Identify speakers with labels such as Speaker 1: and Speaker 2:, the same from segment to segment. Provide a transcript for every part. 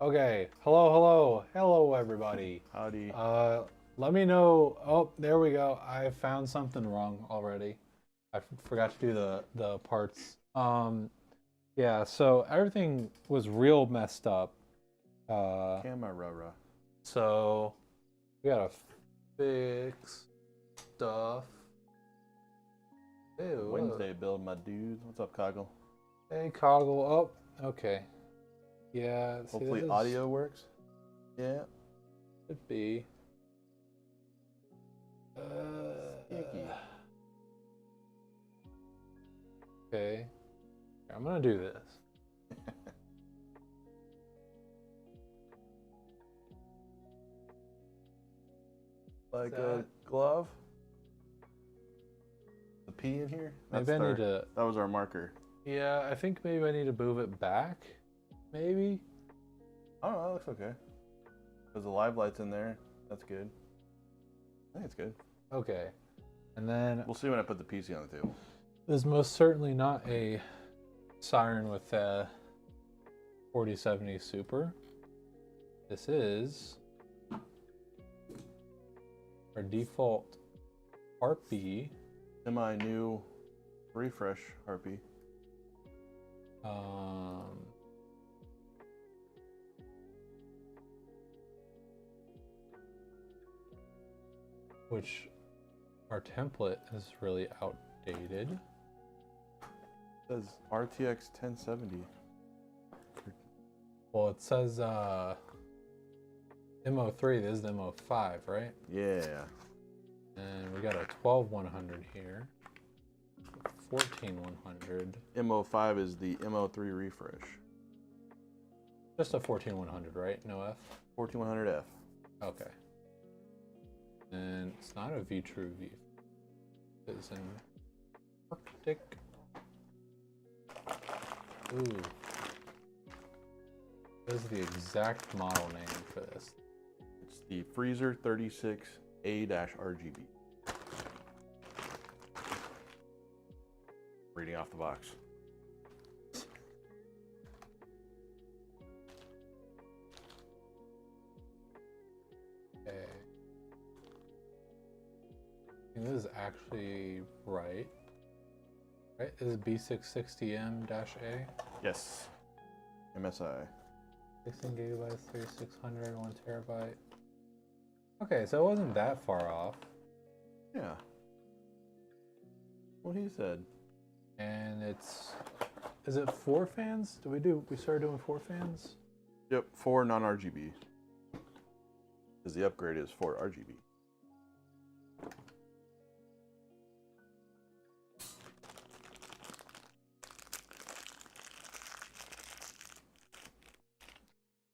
Speaker 1: Okay. Hello, everybody.
Speaker 2: Howdy.
Speaker 1: Let me know. Oh, there we go. I found something wrong already. Forgot to do the parts. Yeah. So everything was real messed up. Uh,
Speaker 2: Camera.
Speaker 1: so we gotta fix stuff. Ew.
Speaker 2: Wednesday build, my dudes. What's up, Coggle?
Speaker 1: Hey, Coggle. Oh, okay. Yeah. See,
Speaker 2: Hopefully
Speaker 1: this
Speaker 2: audio works. Yeah.
Speaker 1: should be.
Speaker 2: Sticky.
Speaker 1: Okay. I'm gonna do this.
Speaker 2: Like a
Speaker 1: That-
Speaker 2: glove. The P in here.
Speaker 1: Maybe I need to.
Speaker 2: That was our marker.
Speaker 1: Yeah, I think maybe I need to move it back. Maybe.
Speaker 2: Oh, that looks okay. There's the live lights in there. That's good. I think it's good.
Speaker 1: Okay. And then
Speaker 2: We'll see when I put the PC on the table.
Speaker 1: this is most certainly not a siren with a 4070 Super. This is our default Harpy.
Speaker 2: Semi-new refresh Harpy.
Speaker 1: Um, which our template is really outdated.
Speaker 2: It says RTX 1070.
Speaker 1: Well, it says MO3. This is the MO5, right?
Speaker 2: Yeah.
Speaker 1: And we got a 12100 here. 14100.
Speaker 2: MO5 is the MO3 refresh.
Speaker 1: Just a 14100, right? No F?
Speaker 2: 14100F.
Speaker 1: Okay. And it's not a V-True V. It's an Arctic. Ooh. What is the exact model name for this?
Speaker 2: It's the Freezer 36A-RGB. Reading off the box.
Speaker 1: Okay. I think this is actually right. Right? This is B660M-A.
Speaker 2: Yes. MSI.
Speaker 1: 16 gigabytes, 3600, 1 terabyte. Okay, so it wasn't that far off.
Speaker 2: Yeah. What he said.
Speaker 1: And is it 4 fans? We started doing 4 fans?
Speaker 2: Yep, 4 non-RGB. Because the upgrade is 4 RGB.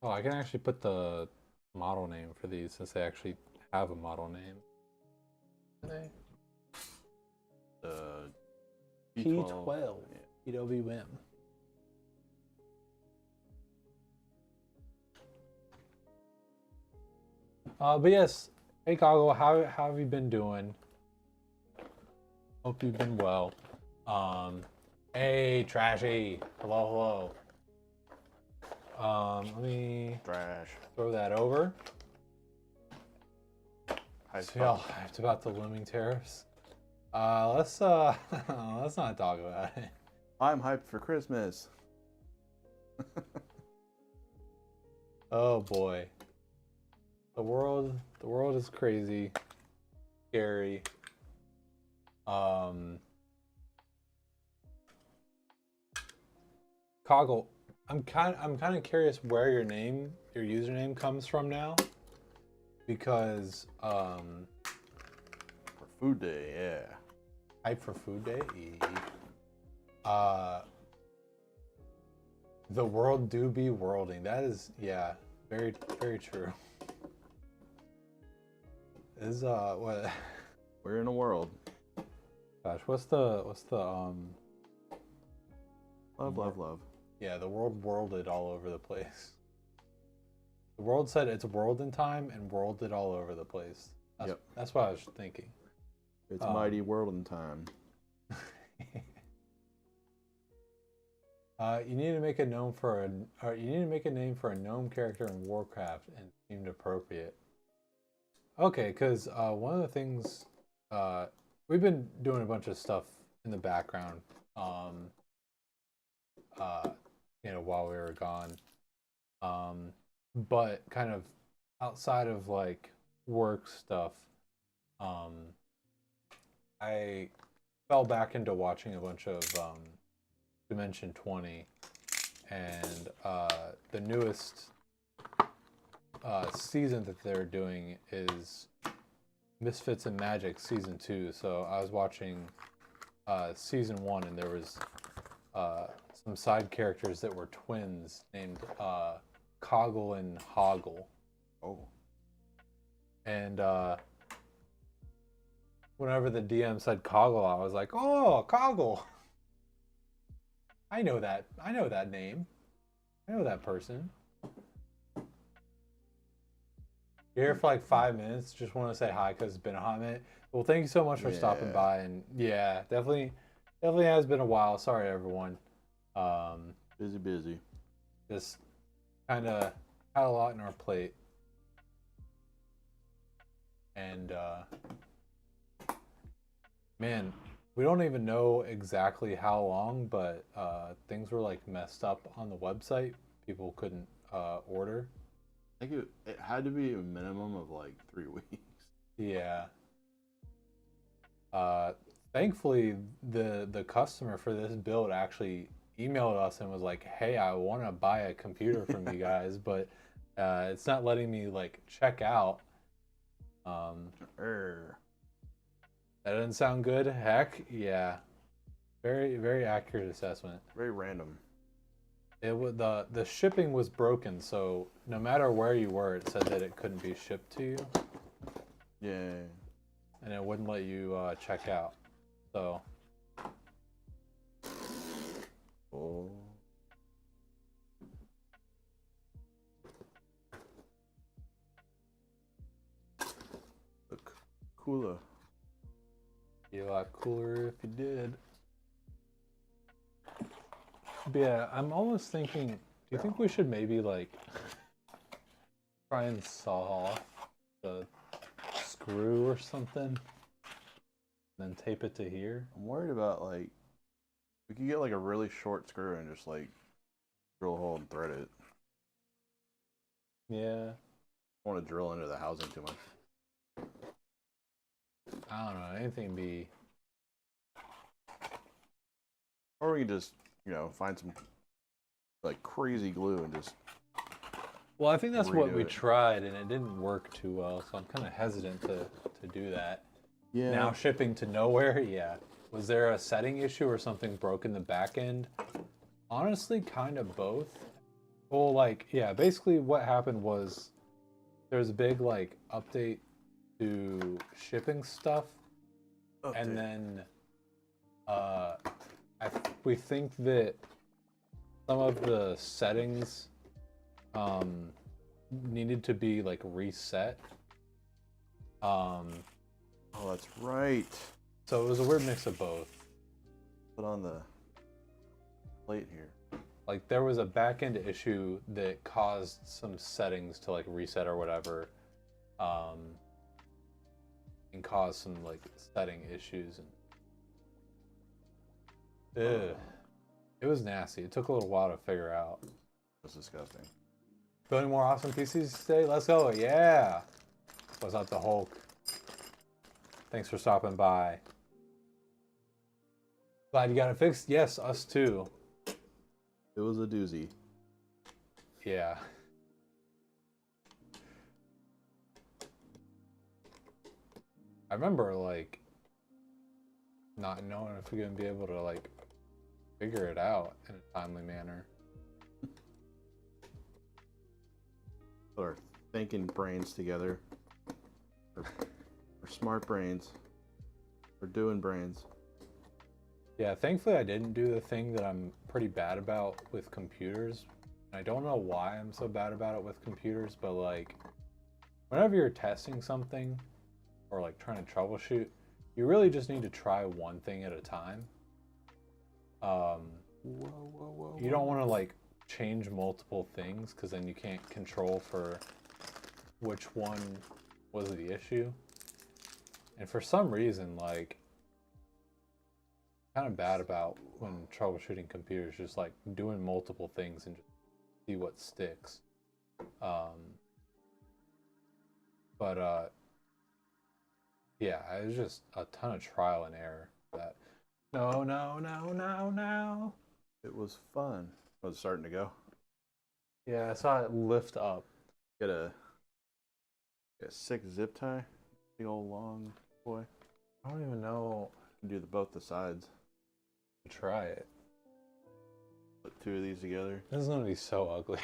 Speaker 1: Oh, I can actually put the model name for these since they actually have a model name. They? P12.
Speaker 2: Yeah.
Speaker 1: PWM. But yes, hey Coggle, how have you been doing? Hope you've been well. Hey Trashy, hello. Let me
Speaker 2: Trash.
Speaker 1: throw that over.
Speaker 2: High
Speaker 1: It's about the looming tariffs. Let's not talk about it.
Speaker 2: I'm hyped for Christmas.
Speaker 1: Oh boy. The world is crazy. Scary. Coggle, I'm kind of curious where your username comes from now. Because
Speaker 2: For food day, yeah.
Speaker 1: hype for food day. The world do be worlding. That is, yeah, very true. Is what?
Speaker 2: We're in a world.
Speaker 1: Gosh, what's the
Speaker 2: Love.
Speaker 1: Yeah, the world worlded all over the place. The world said it's world in time and worlded all over the place. That's what I was thinking.
Speaker 2: It's mighty world in time.
Speaker 1: You need to make a gnome for a, or you need to make a name for a gnome character in Warcraft and seemed appropriate. Okay, because one of the things we've been doing a bunch of stuff in the background, um, uh, while we were gone, but kind of outside of like work stuff, um, I fell back into watching a bunch of Dimension 20, and the newest season that they're doing is Misfits and Magic Season 2. So I was watching Season 1, and there was some side characters that were twins named Coggle and Hoggle.
Speaker 2: Oh.
Speaker 1: And whenever the DM said Coggle, I was like, oh, Coggle. I know that name. I know that person. You're here for like 5 minutes. Just want to say hi because it's been a hot minute. Well, thank you so much for stopping by. And yeah, definitely has been a while. Sorry, everyone.
Speaker 2: Busy.
Speaker 1: Just kind of had a lot on our plate. And man, we don't even know exactly how long, but things were like messed up on the website. People couldn't order.
Speaker 2: I think it had to be a minimum of like 3 weeks.
Speaker 1: Yeah. Thankfully, the customer for this build actually emailed us and was like, "Hey, I want to buy a computer from you guys, but it's not letting me like check out." That doesn't sound good. Heck, yeah. Very, very accurate assessment.
Speaker 2: Very random.
Speaker 1: It was the shipping was broken, so no matter where you were, it said that it couldn't be shipped to you.
Speaker 2: Yeah.
Speaker 1: And it wouldn't let you check out. So.
Speaker 2: Oh. Look cooler.
Speaker 1: Be a lot cooler if you did. But yeah, I'm almost thinking, do you think we should maybe like try and saw off the screw or something? And then tape it to here?
Speaker 2: I'm worried about like, we could get like a really short screw and just like drill a hole and thread it.
Speaker 1: Yeah.
Speaker 2: I don't want to drill into the housing too much.
Speaker 1: I don't know, anything be...
Speaker 2: Or we can just, find some like crazy glue and just...
Speaker 1: Well, I think that's what we
Speaker 2: it.
Speaker 1: tried, and it didn't work too well, so I'm kind of hesitant to do that.
Speaker 2: Yeah.
Speaker 1: Now shipping to nowhere, yeah. Was there a setting issue or something broke in the back end? Honestly, kind of both. Well, like, yeah, basically what happened was there's a big, like, update to shipping stuff.
Speaker 2: Update.
Speaker 1: And then we think that some of the settings needed to be, like, reset.
Speaker 2: Oh, that's right.
Speaker 1: So it was a weird mix of both.
Speaker 2: Put on the plate here.
Speaker 1: Like there was a back end issue that caused some settings to like reset or whatever, and caused some like setting issues. And it was nasty. It took a little while to figure out.
Speaker 2: That's disgusting.
Speaker 1: Building more awesome PCs today. Let's go. Yeah. What's up, the Hulk? Thanks for stopping by. Glad you got it fixed. Yes, us too.
Speaker 2: It was a doozy.
Speaker 1: Yeah. I remember like not knowing if we're gonna be able to like figure it out in a timely manner.
Speaker 2: Put our thinking brains together. Or smart brains. Or doing brains.
Speaker 1: Yeah, thankfully I didn't do the thing that I'm pretty bad about with computers. I don't know why I'm so bad about it with computers, but like whenever you're testing something or like trying to troubleshoot, you really just need to try one thing at a time.
Speaker 2: Whoa, whoa, whoa.
Speaker 1: You don't want to like change multiple things because then you can't control for which one was the issue. And for some reason, like, kind of bad about when troubleshooting computers, just like doing multiple things and just see what sticks. But yeah, it was just a ton of trial and error. That no, no, no, no, no.
Speaker 2: It was fun. Oh, it's starting to go.
Speaker 1: Yeah, I saw it lift up.
Speaker 2: Get a sick zip tie. Big old long boy.
Speaker 1: I don't even know.
Speaker 2: You can do both the sides.
Speaker 1: Try it.
Speaker 2: Put two of these together.
Speaker 1: This is gonna be so ugly.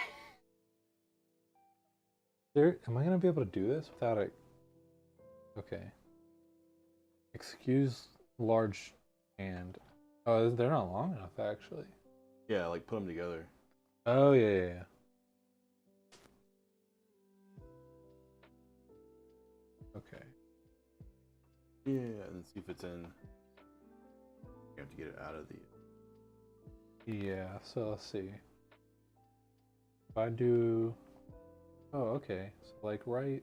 Speaker 1: Am I gonna be able to do this without it? Okay. Excuse large hand. Oh, they're not long enough actually.
Speaker 2: Yeah, like put them together.
Speaker 1: Oh yeah. Okay.
Speaker 2: Yeah, and then see if it's in. You have to get it out of the.
Speaker 1: Yeah, so let's see. If I do. Oh, okay. So like right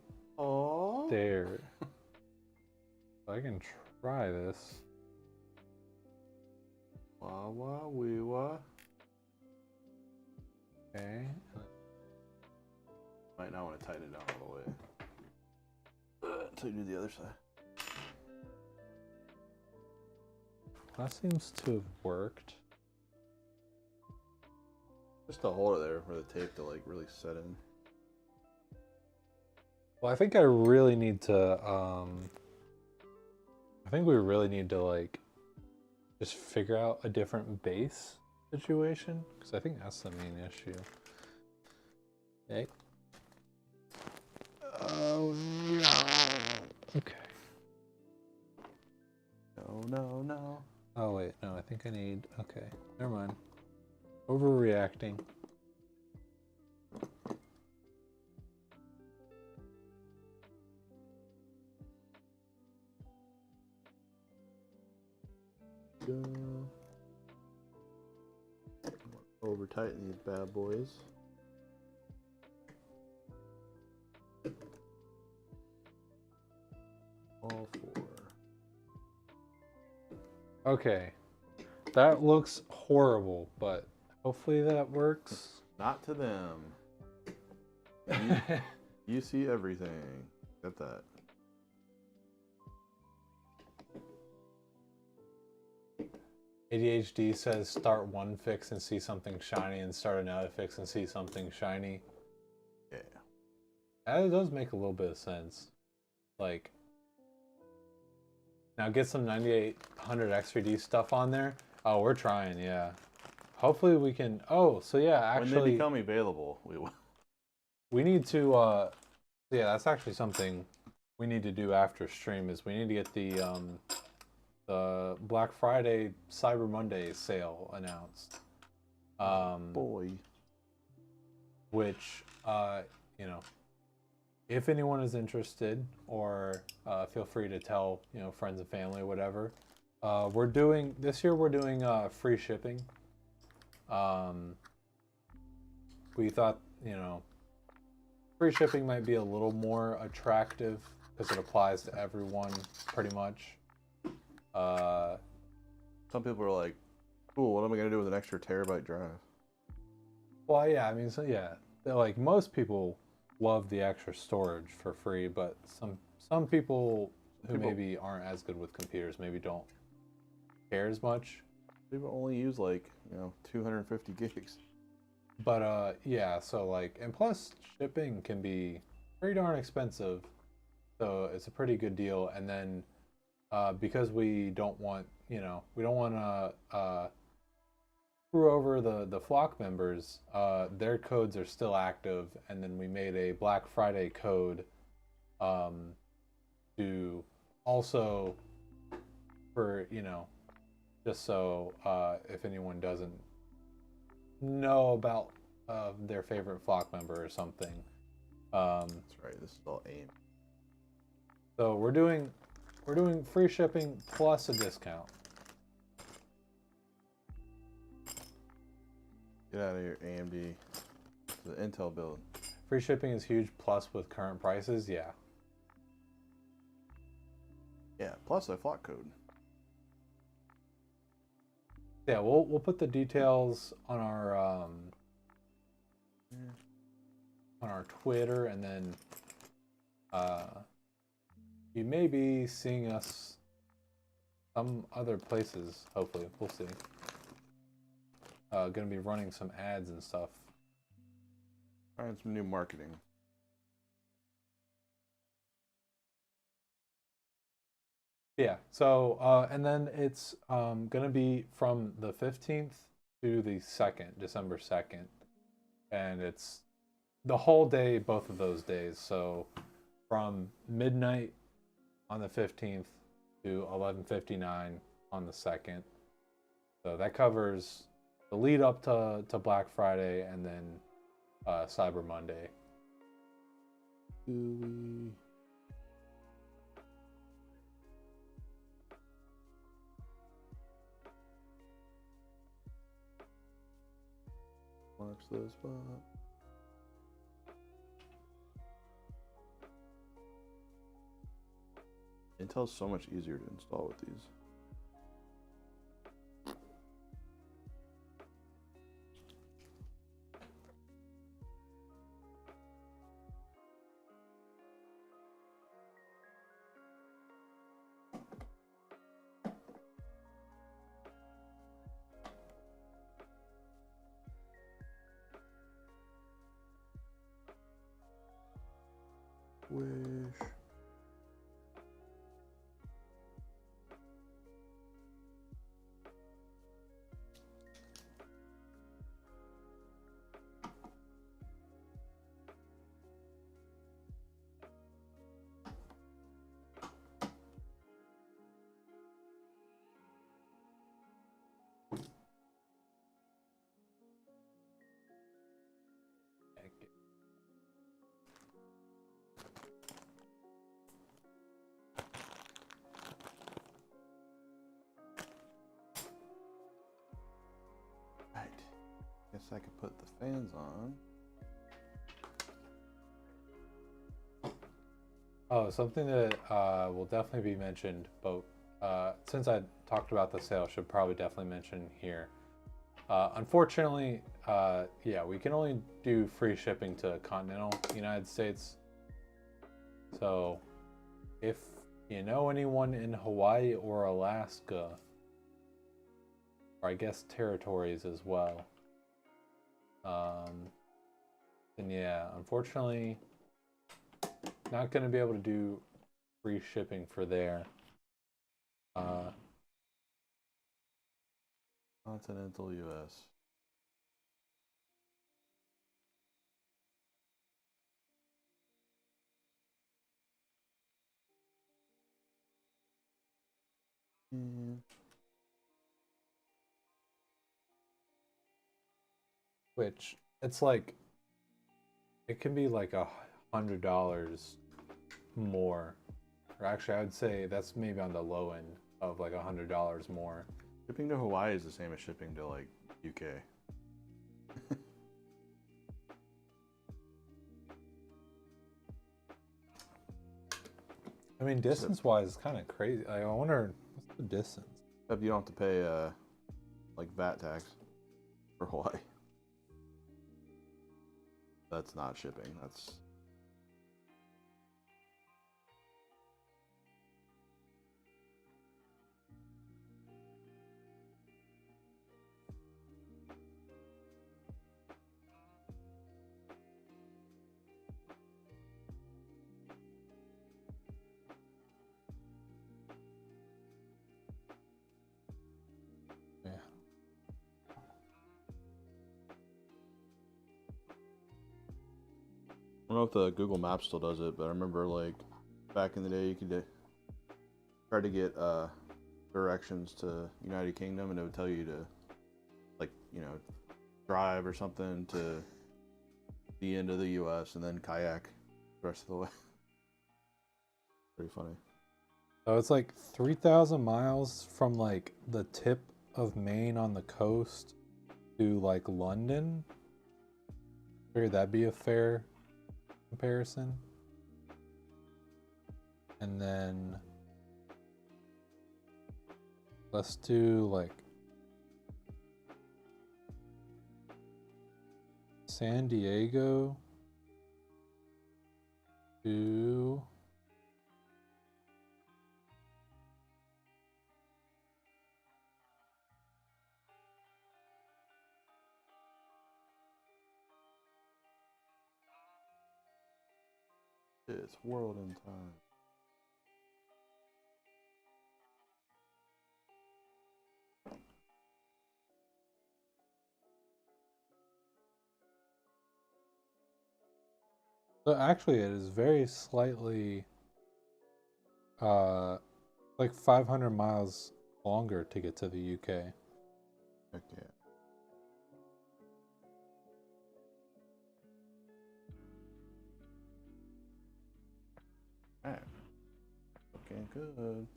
Speaker 1: there. I can try this.
Speaker 2: Wah wah wee wah.
Speaker 1: Okay.
Speaker 2: Might not want to tighten it down all the way. Until you do the other side.
Speaker 1: That seems to have worked.
Speaker 2: Just to hold it there for the tape to like really set in.
Speaker 1: Well, I think I really need to, I think we really need to like just figure out a different base situation, because I think that's the main issue. Okay. Oh no. Okay.
Speaker 2: No.
Speaker 1: Oh wait, no, I think I need, okay, never mind. Overreacting.
Speaker 2: Over tighten these bad boys. All four.
Speaker 1: Okay. That looks horrible, but hopefully that works.
Speaker 2: Not to them. You see everything. Get that.
Speaker 1: ADHD says start one fix and see something shiny, and start another fix and see something shiny.
Speaker 2: Yeah.
Speaker 1: That does make a little bit of sense. Like, now get some 9800 X3D stuff on there. Oh, we're trying, yeah. Hopefully we can. Oh, so yeah, actually,
Speaker 2: when they become available, we will.
Speaker 1: We need to. Yeah, that's actually something we need to do after stream. Is we need to get the Black Friday Cyber Monday sale announced.
Speaker 2: Boy.
Speaker 1: Which you know, if anyone is interested, or feel free to tell friends and family, whatever. We're doing this year. We're doing free shipping. We thought free shipping might be a little more attractive because it applies to everyone pretty much.
Speaker 2: Some people are like, "Cool, what am I gonna do with an extra terabyte drive?"
Speaker 1: Well, yeah, I mean, so yeah, like most people love the extra storage for free, but some people who maybe aren't as good with computers maybe don't care as much.
Speaker 2: People only use like 250 gigs.
Speaker 1: But yeah, so like, and plus shipping can be pretty darn expensive, so it's a pretty good deal. And then because we don't want to screw over the flock members, their codes are still active, and then we made a Black Friday code to also for just so if anyone doesn't know about their favorite flock member or something.
Speaker 2: That's right. This is all AIM.
Speaker 1: So we're doing free shipping plus a discount.
Speaker 2: Get out of here, AMD. The Intel build.
Speaker 1: Free shipping is huge, plus with current prices, yeah.
Speaker 2: Yeah, plus a flock code.
Speaker 1: Yeah, we'll put the details on our Twitter, and then you may be seeing us some other places. Hopefully, we'll see. Gonna be running some ads and stuff.
Speaker 2: Trying some new marketing.
Speaker 1: Yeah. So and then it's gonna be from the 15th to the 2nd, December 2nd, and it's the whole day, both of those days. So from midnight on the 15th to 11:59 on the 2nd. So that covers the lead up to Black Friday and then Cyber Monday.
Speaker 2: Do we? Watch this spot. Intel's so much easier to install with these. Wish. Right. Guess I could put the fans on.
Speaker 1: Oh, something that will definitely be mentioned, but since I talked about the sale, should probably definitely mention here. Unfortunately, yeah, we can only do free shipping to continental United States. So, if you know anyone in Hawaii or Alaska, or I guess territories as well, then yeah, unfortunately, not going to be able to do free shipping for there.
Speaker 2: Continental US. Mm.
Speaker 1: Which it's like it can be like $100 more, or actually I would say that's maybe on the low end of like $100 more.
Speaker 2: Shipping to Hawaii is the same as shipping to like UK.
Speaker 1: I mean, distance wise, it's kind of crazy. Like, I wonder what's the distance.
Speaker 2: Except you don't have to pay like VAT tax for Hawaii. That's not shipping. That's
Speaker 1: Yeah.
Speaker 2: I don't know if the Google Maps still does it, but I remember like back in the day you could try to get directions to United Kingdom and it would tell you to like, you know, drive or something to the end of the US and then kayak the rest of the way. Pretty funny.
Speaker 1: So it's like 3,000 miles from like the tip of Maine on the coast to like London. Figured that'd be a fair comparison. And then let's do like San Diego to
Speaker 2: It's world in time.
Speaker 1: so actually it is very slightly like 500 miles longer to get to the UK.
Speaker 2: Heck yeah. Alright. Looking good.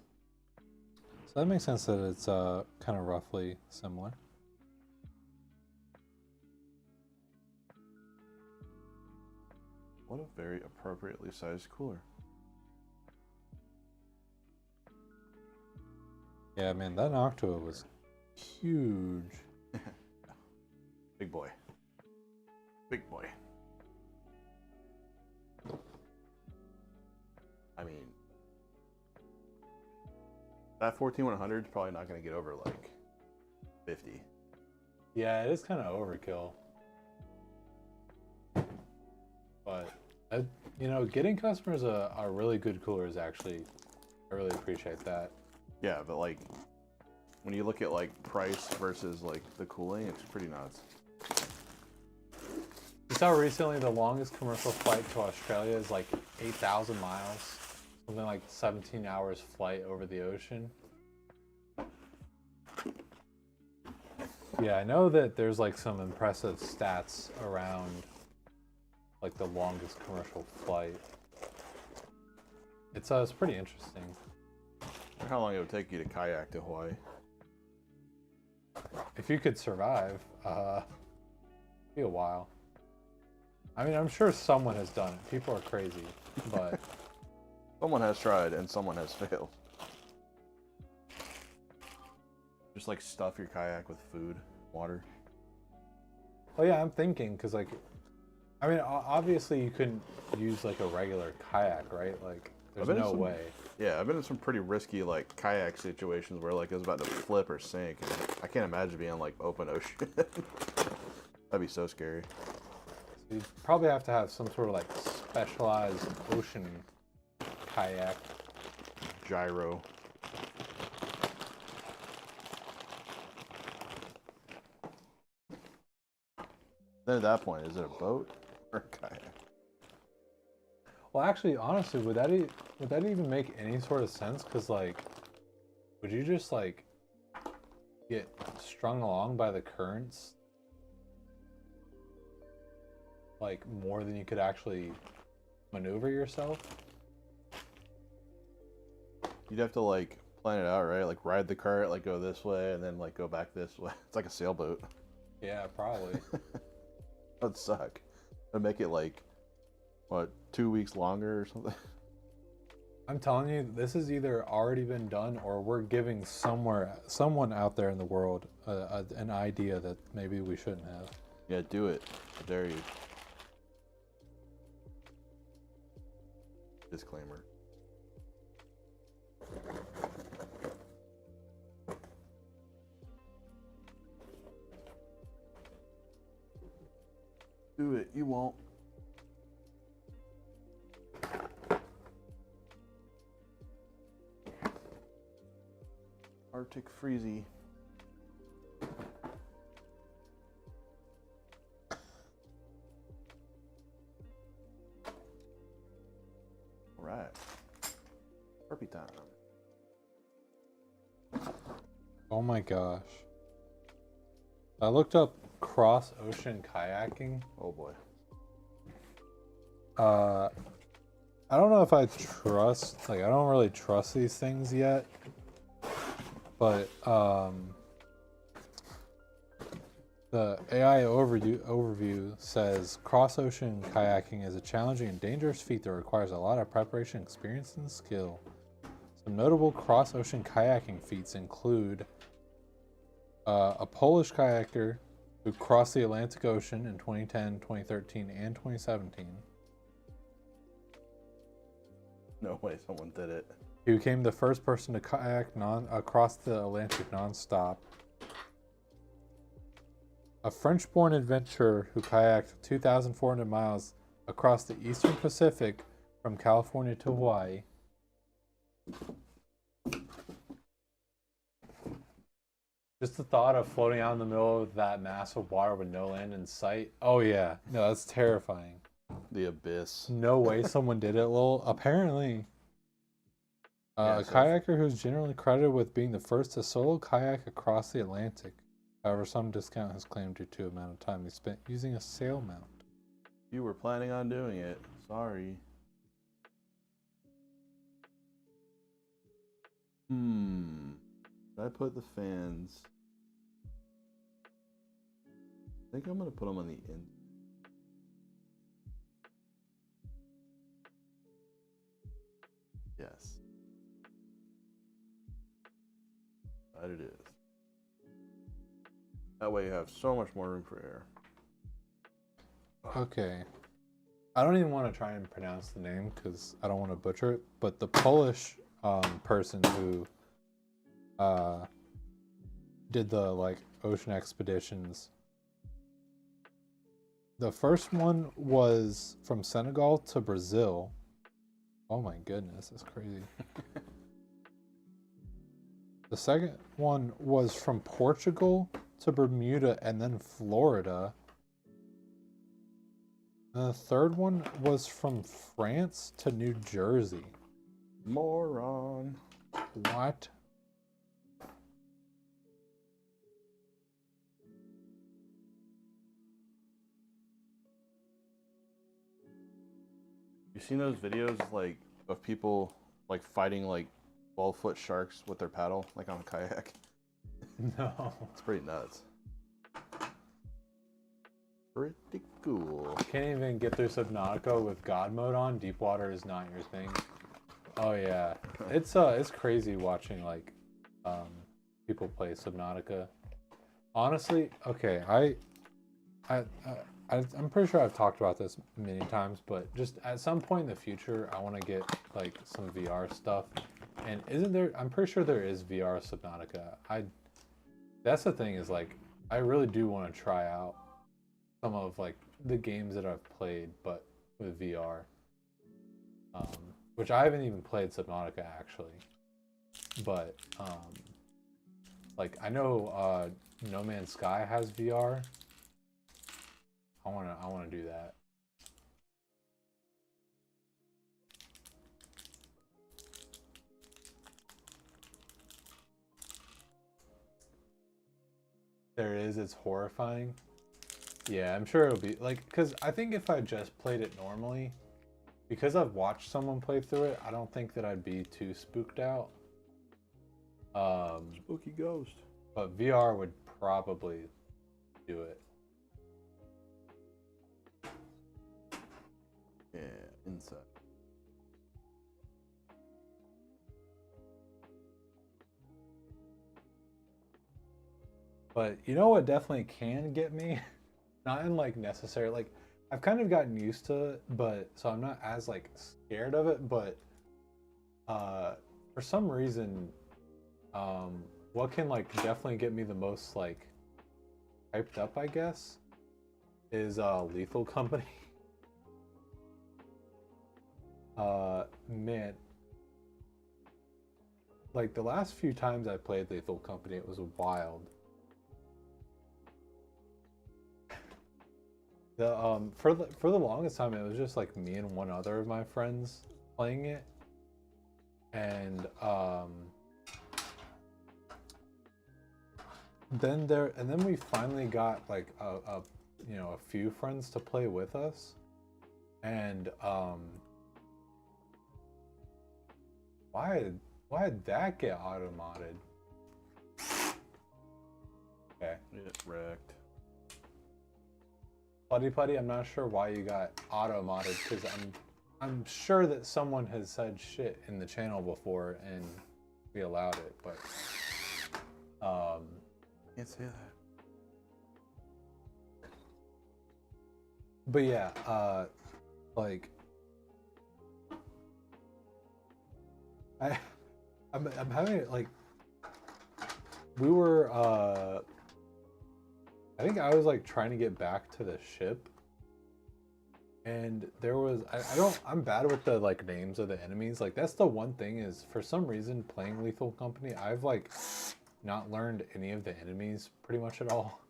Speaker 1: So that makes sense that it's kind of roughly similar.
Speaker 2: What a very appropriately sized cooler.
Speaker 1: Yeah, man, that Noctua was huge.
Speaker 2: Big boy. Big boy. I mean, that 14100 is probably not going to get over like 50.
Speaker 1: Yeah, it is kind of overkill. But, you know, getting customers a really good cooler is actually, I really appreciate that.
Speaker 2: Yeah, but like, when you look at like price versus like the cooling, it's pretty nuts.
Speaker 1: You saw recently the longest commercial flight to Australia is like 8,000 miles. Something like 17 hours flight over the ocean. Yeah, I know that there's like some impressive stats around like the longest commercial flight. It's pretty interesting.
Speaker 2: How long it would take you to kayak to Hawaii?
Speaker 1: If you could survive, be a while. I mean, I'm sure someone has done it. People are crazy, but
Speaker 2: Someone has tried and someone has failed. Just like stuff your kayak with food, water.
Speaker 1: oh yeah, I'm thinking because like, I mean, obviously you couldn't use like a regular kayak, right? Like, there's no way.
Speaker 2: Yeah, I've been in some pretty risky like kayak situations where like it was about to flip or sink, and I can't imagine being like open ocean. That'd be so scary.
Speaker 1: So you'd probably have to have some sort of like specialized ocean kayak.
Speaker 2: Gyro. Then at that point, is it a boat or a kayak?
Speaker 1: Well, actually, honestly, would that even make any sort of sense? Because like, would you just like get strung along by the currents, like more than you could actually maneuver yourself?
Speaker 2: You'd have to like plan it out, right? Like ride the cart, like go this way, and then like go back this way. It's like a sailboat.
Speaker 1: Yeah, probably.
Speaker 2: That'd suck. That'd make it like, what, 2 weeks longer or something?
Speaker 1: I'm telling you, this has either already been done or we're giving someone out there in the world an idea that maybe we shouldn't have.
Speaker 2: Yeah, do it. I dare you. Disclaimer. Do it. You won't. Arctic Freezy. Alright. Harpy time.
Speaker 1: Oh my gosh. I looked up cross ocean kayaking.
Speaker 2: Oh boy.
Speaker 1: I don't know if I don't really trust these things yet. But The AI overview says cross-ocean kayaking is a challenging and dangerous feat that requires a lot of preparation, experience, and skill. Some notable cross-ocean kayaking feats include a Polish kayaker who crossed the Atlantic Ocean in 2010, 2013, and 2017.
Speaker 2: No way someone did it.
Speaker 1: He became the first person to kayak across the Atlantic non-stop. A French-born adventurer who kayaked 2,400 miles across the Eastern Pacific from California to Hawaii. Just the thought of floating out in the middle of that mass of water with no land in sight. Oh yeah, no, that's terrifying.
Speaker 2: The abyss.
Speaker 1: No way someone did it, lol. Apparently. A kayaker who's generally credited with being the first to solo kayak across the Atlantic. However, some discount has claimed due to the amount of time he spent using a sail mount.
Speaker 2: You were planning on doing it. Sorry. Did I put the fans? I think I'm gonna put them on the end. Yes. That it is. That way you have so much more room for air.
Speaker 1: Okay. I don't even want to try and pronounce the name because I don't want to butcher it, but the Polish person who did the ocean expeditions. The first one was from Senegal to Brazil. Oh my goodness, that's crazy. The second one was from Portugal to Bermuda and then Florida. And the third one was from France to New Jersey.
Speaker 2: Moron.
Speaker 1: What?
Speaker 2: You seen those videos of people fighting 12-foot sharks with their paddle on a kayak?
Speaker 1: No.
Speaker 2: It's pretty nuts. Pretty cool.
Speaker 1: Can't even get through Subnautica with God mode on. Deep water is not your thing. Oh yeah, it's crazy watching people play Subnautica. Honestly, okay, I'm pretty sure I've talked about this many times, but just at some point in the future, I want to get some VR stuff. And isn't there? I'm pretty sure there is VR Subnautica. That's the thing is I really do want to try out some of the games that I've played, but with VR. Which I haven't even played Subnautica actually, but I know No Man's Sky has VR. I wanna do that. There it is. It's horrifying. Yeah, I'm sure it'll be because I think if I just played it normally, because I've watched someone play through it, I don't think that I'd be too spooked out.
Speaker 2: Spooky ghost.
Speaker 1: But VR would probably do it.
Speaker 2: Yeah, inside.
Speaker 1: But you know what definitely can get me? Not in necessary I've kind of gotten used to it, but so I'm not as scared of it, but for some reason what can definitely get me the most hyped up, I guess, is Lethal Company. Man, the last few times I played Lethal Company, it was wild. For the longest time, it was just me and one other of my friends playing it, and then we finally got a few friends to play with us, and why did that get auto-modded? Okay.
Speaker 2: It wrecked.
Speaker 1: Putty Putty, I'm not sure why you got auto modded because I'm sure that someone has said shit in the channel before and we allowed it, but
Speaker 2: Can't say that.
Speaker 1: but yeah, like I'm having like we were I think I was like trying to get back to the ship, and there was I'm bad with the like names of the enemies. Like that's the one thing is for some reason playing Lethal Company, I've like not learned any of the enemies pretty much at all.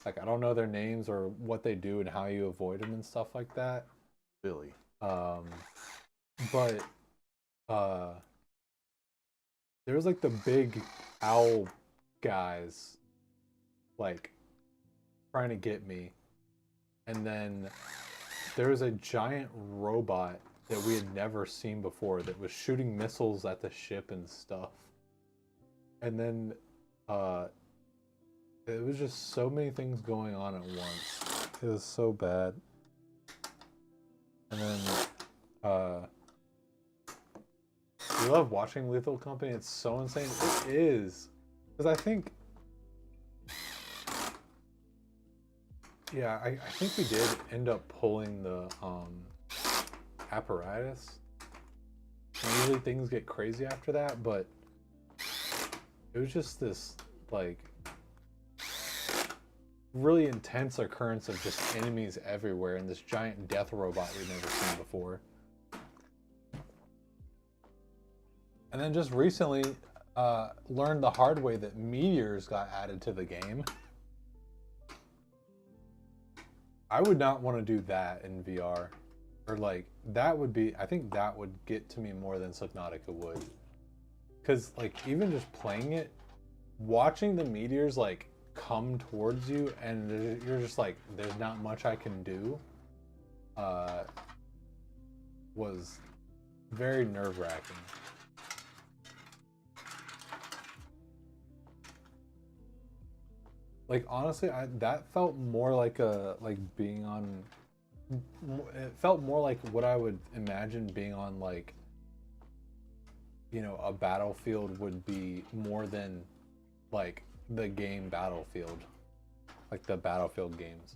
Speaker 1: Like I don't know their names or what they do and how you avoid them and stuff like that.
Speaker 2: Really?
Speaker 1: But there was like the big owl guys like trying to get me, and then there was a giant robot that we had never seen before that was shooting missiles at the ship and stuff. And then it was just so many things going on at once. It was so bad. And then you love watching Lethal Company. It's so insane. It is. Because I think yeah, I think we did end up pulling the apparatus. And usually things get crazy after that, but it was just this like really intense occurrence of just enemies everywhere and this giant death robot we've never seen before. And then just recently learned the hard way that meteors got added to the game. I would not want to do that in VR. Or like, that would be, I think that would get to me more than Subnautica would. Because like, even just playing it, watching the meteors like come towards you and you're just like, there's not much I can do, was very nerve-wracking. Like honestly, that felt more like being on. It felt more like what I would imagine being on, like, you know, a battlefield would be more than like the game Battlefield, like the Battlefield games.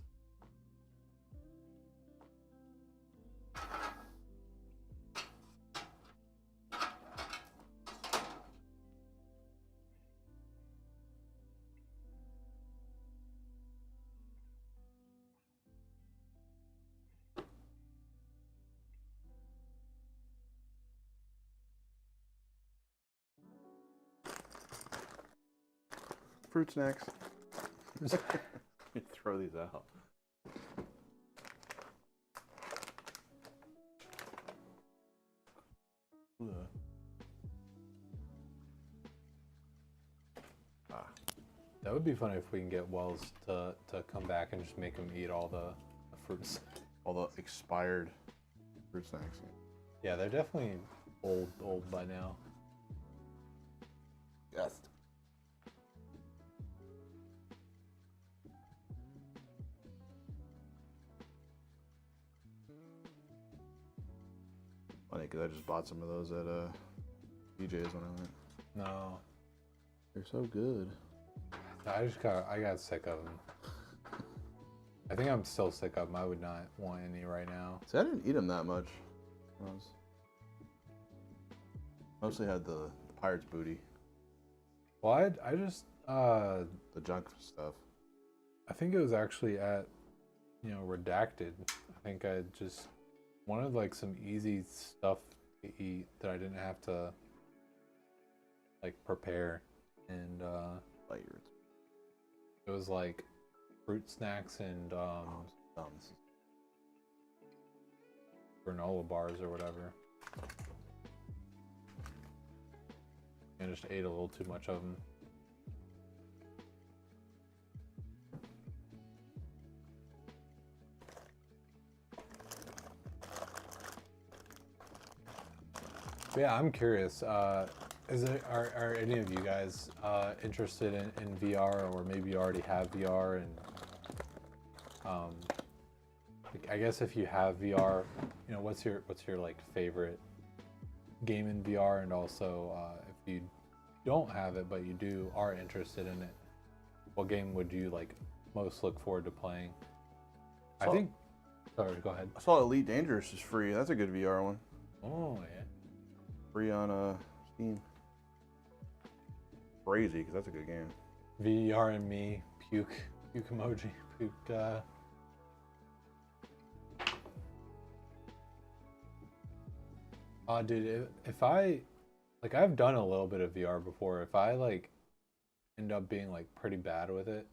Speaker 2: Fruit snacks. Throw these out.
Speaker 1: That would be funny if we can get Wells to come back and just make him eat all the fruits.
Speaker 2: All the expired fruit snacks.
Speaker 1: Yeah, they're definitely old by now.
Speaker 2: Yes. Funny, because I just bought some of those at BJ's when I went.
Speaker 1: No.
Speaker 2: They're so good.
Speaker 1: I got sick of them. I think I'm still sick of them. I would not want any right now.
Speaker 2: See, I didn't eat them that much. I mostly had the pirate's booty.
Speaker 1: Well, I just
Speaker 2: the junk stuff.
Speaker 1: I think it was actually at, you know, Redacted. I think I just wanted like some easy stuff to eat that I didn't have to like prepare, and it was like fruit snacks and granola bars or whatever. And just ate a little too much of them. But yeah, I'm curious. Are any of you guys interested in VR, or maybe you already have VR and like I guess if you have VR, what's your like favorite game in VR, and also if you don't have it but you are interested in it, what game would you like most look forward to playing? I think. Sorry, go ahead.
Speaker 2: I saw Elite Dangerous is free. That's a good VR one.
Speaker 1: Oh yeah.
Speaker 2: Free on Steam. Crazy, because that's a good game.
Speaker 1: VR and me, puke emoji, puke. Dude, if I like, I've done a little bit of VR before. If I like end up being like pretty bad with it,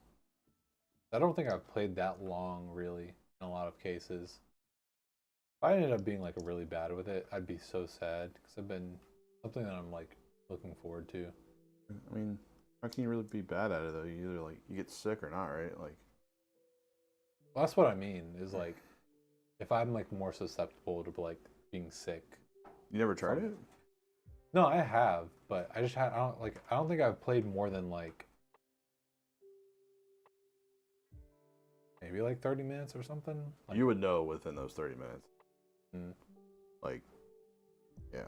Speaker 1: I don't think I've played that long really in a lot of cases. If I ended up being like really bad with it, I'd be so sad because I've been something that I'm like looking forward to.
Speaker 2: I mean, how can you really be bad at it though? You either like you get sick or not, right? Like,
Speaker 1: Well, that's what I mean. Is like if I'm like more susceptible to like being sick.
Speaker 2: you never tried it?
Speaker 1: No, I have, but I don't think I've played more than like maybe like 30 minutes or something. Like,
Speaker 2: You would know within those 30 minutes.
Speaker 1: mm.
Speaker 2: Like, yeah.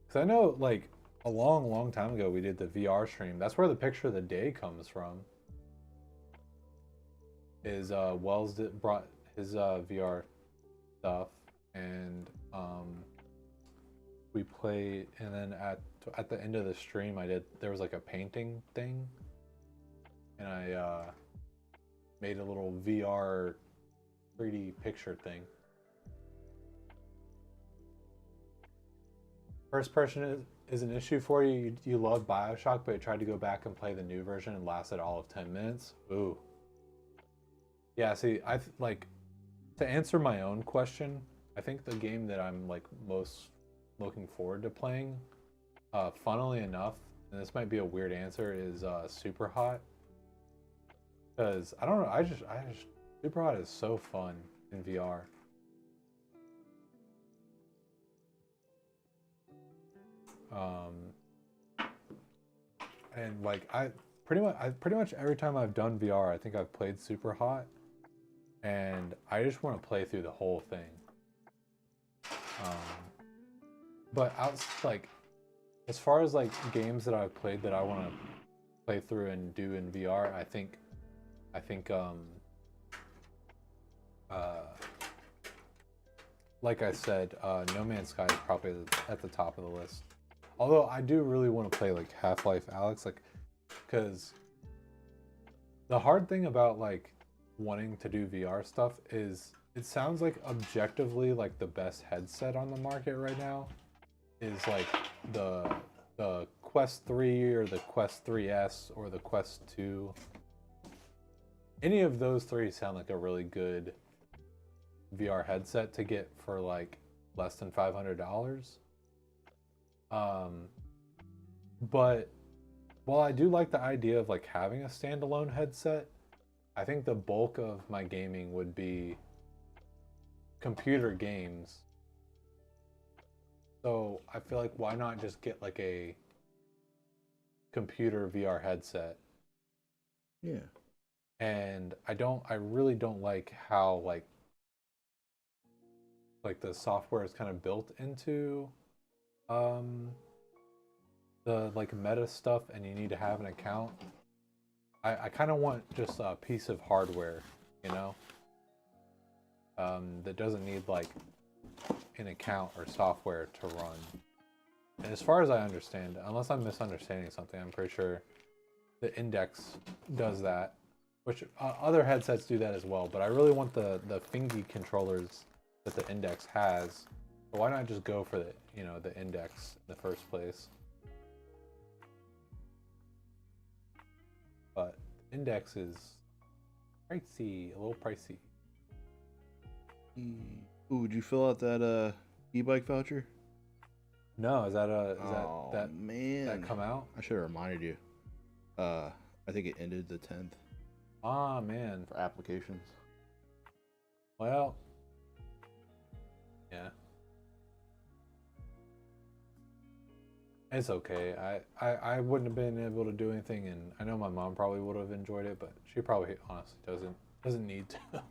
Speaker 1: Cause I know like a long time ago we did the VR stream. That's where the picture of the day comes from. Is brought his VR stuff, and we played, and then at the end of the stream there was like a painting thing, and I made a little VR 3D picture thing. First person is an issue for you. You love BioShock, but you tried to go back and play the new version and lasted all of 10 minutes. Ooh. Yeah, see, like, to answer my own question, I think the game that I'm like most looking forward to playing, funnily enough, and this might be a weird answer, is Super Hot. Because I don't know, I just Super Hot is so fun in VR. And like pretty much every time I've done VR, I think I've played Super Hot, and I just want to play through the whole thing. But like as far as like games that I've played that I want to play through and do in VR, I think like I said, No Man's Sky is probably at the top of the list. Although I do really want to play like Half-Life Alyx, like, because the hard thing about like wanting to do VR stuff is it sounds like objectively like the best headset on the market right now is like the Quest 3 or the Quest 3S or the Quest 2. Any of those three sound like a really good VR headset to get for like less than $500. But while I do like the idea of like having a standalone headset, I think the bulk of my gaming would be computer games. So I feel like why not just get like a computer VR headset?
Speaker 2: Yeah.
Speaker 1: And I really don't like how like the software is kind of built into the like meta stuff, and you need to have an account. I kind of want just a piece of hardware, you know, that doesn't need like an account or software to run. And as far as I understand, unless I'm misunderstanding something, I'm pretty sure the Index does that, which other headsets do that as well. But I really want the fingy controllers that the Index has. So why not just go for the the Index in the first place? But Index is pricey, a little pricey.
Speaker 2: Ooh, would you fill out that e-bike voucher?
Speaker 1: No, is that
Speaker 2: man,
Speaker 1: that come out?
Speaker 2: I should have reminded you. I think it ended the 10th.
Speaker 1: Ah, man.
Speaker 2: For applications.
Speaker 1: Well, yeah. It's okay. I wouldn't have been able to do anything, and I know my mom probably would have enjoyed it, but she probably honestly doesn't need to.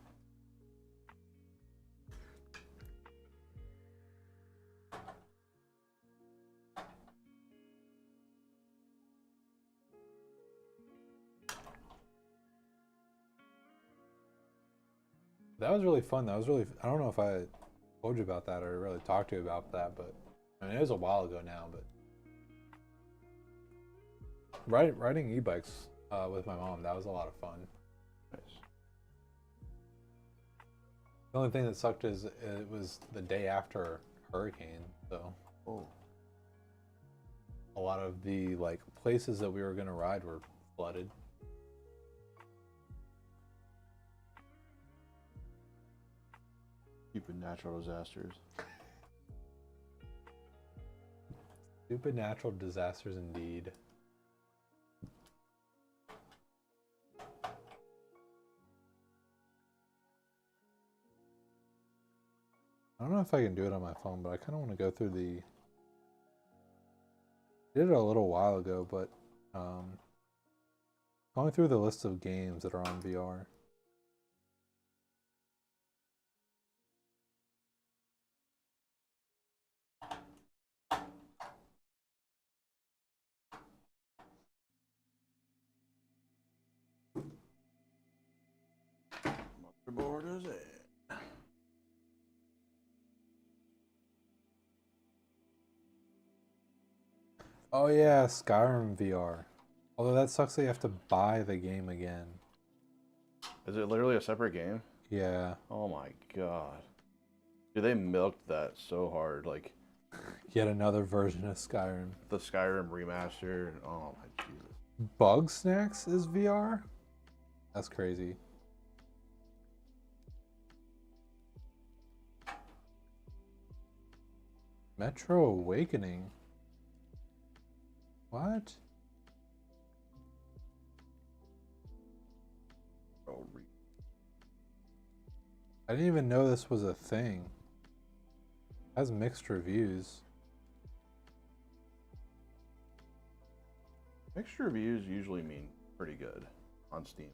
Speaker 1: That was really fun. That was really. I don't know if I told you about that or really talked to you about that, but I mean it was a while ago now. But riding e-bikes with my mom, that was a lot of fun.
Speaker 2: Nice.
Speaker 1: The only thing that sucked is it was the day after hurricane, so
Speaker 2: Oh.
Speaker 1: a lot of the like places that we were gonna ride were flooded.
Speaker 2: Stupid natural disasters.
Speaker 1: Stupid natural disasters indeed. I don't know if I can do it on my phone, but I kind of want to go through the. I did it a little while ago, but going through the list of games that are on VR.
Speaker 2: Motherboard is it?
Speaker 1: Oh yeah, Skyrim VR. Although that sucks that you have to buy the game again.
Speaker 2: Is it literally a separate game?
Speaker 1: Yeah.
Speaker 2: Oh my god. Dude, they milked that so hard. Like,
Speaker 1: Yet another version of Skyrim.
Speaker 2: the Skyrim remaster. Oh my Jesus.
Speaker 1: Bug Snacks is VR? That's crazy. Metro Awakening. What?
Speaker 2: Oh,
Speaker 1: I didn't even know this was a thing. It has mixed reviews.
Speaker 2: mixed reviews usually mean pretty good on Steam.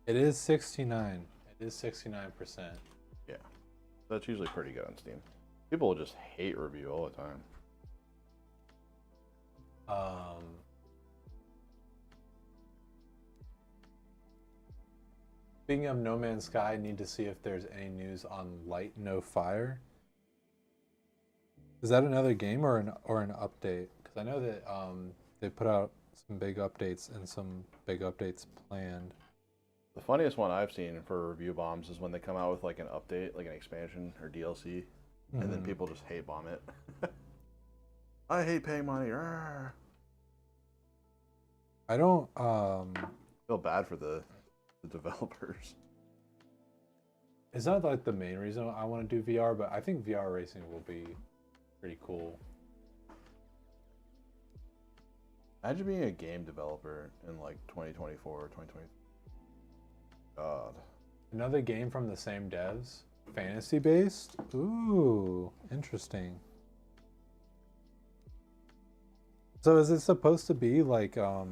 Speaker 1: It is 69. It is 69%.
Speaker 2: Yeah. That's usually pretty good on Steam. People just hate review all the time.
Speaker 1: Speaking of No Man's Sky, I need to see if there's any news on Light No Fire. Is that another game or an update? Because I know that they put out some big updates and some big updates planned.
Speaker 2: The funniest one I've seen for review bombs is when they come out with like an update, like an expansion or DLC, and then people just hate bomb it. I hate paying money. Arrgh.
Speaker 1: I don't
Speaker 2: Feel bad for the developers.
Speaker 1: it's not like the main reason I want to do VR, but I think VR racing will be pretty cool.
Speaker 2: Imagine being a game developer in like 2024 or 2020. God.
Speaker 1: Another game from the same devs, fantasy based. Ooh, interesting. So is it supposed to be like a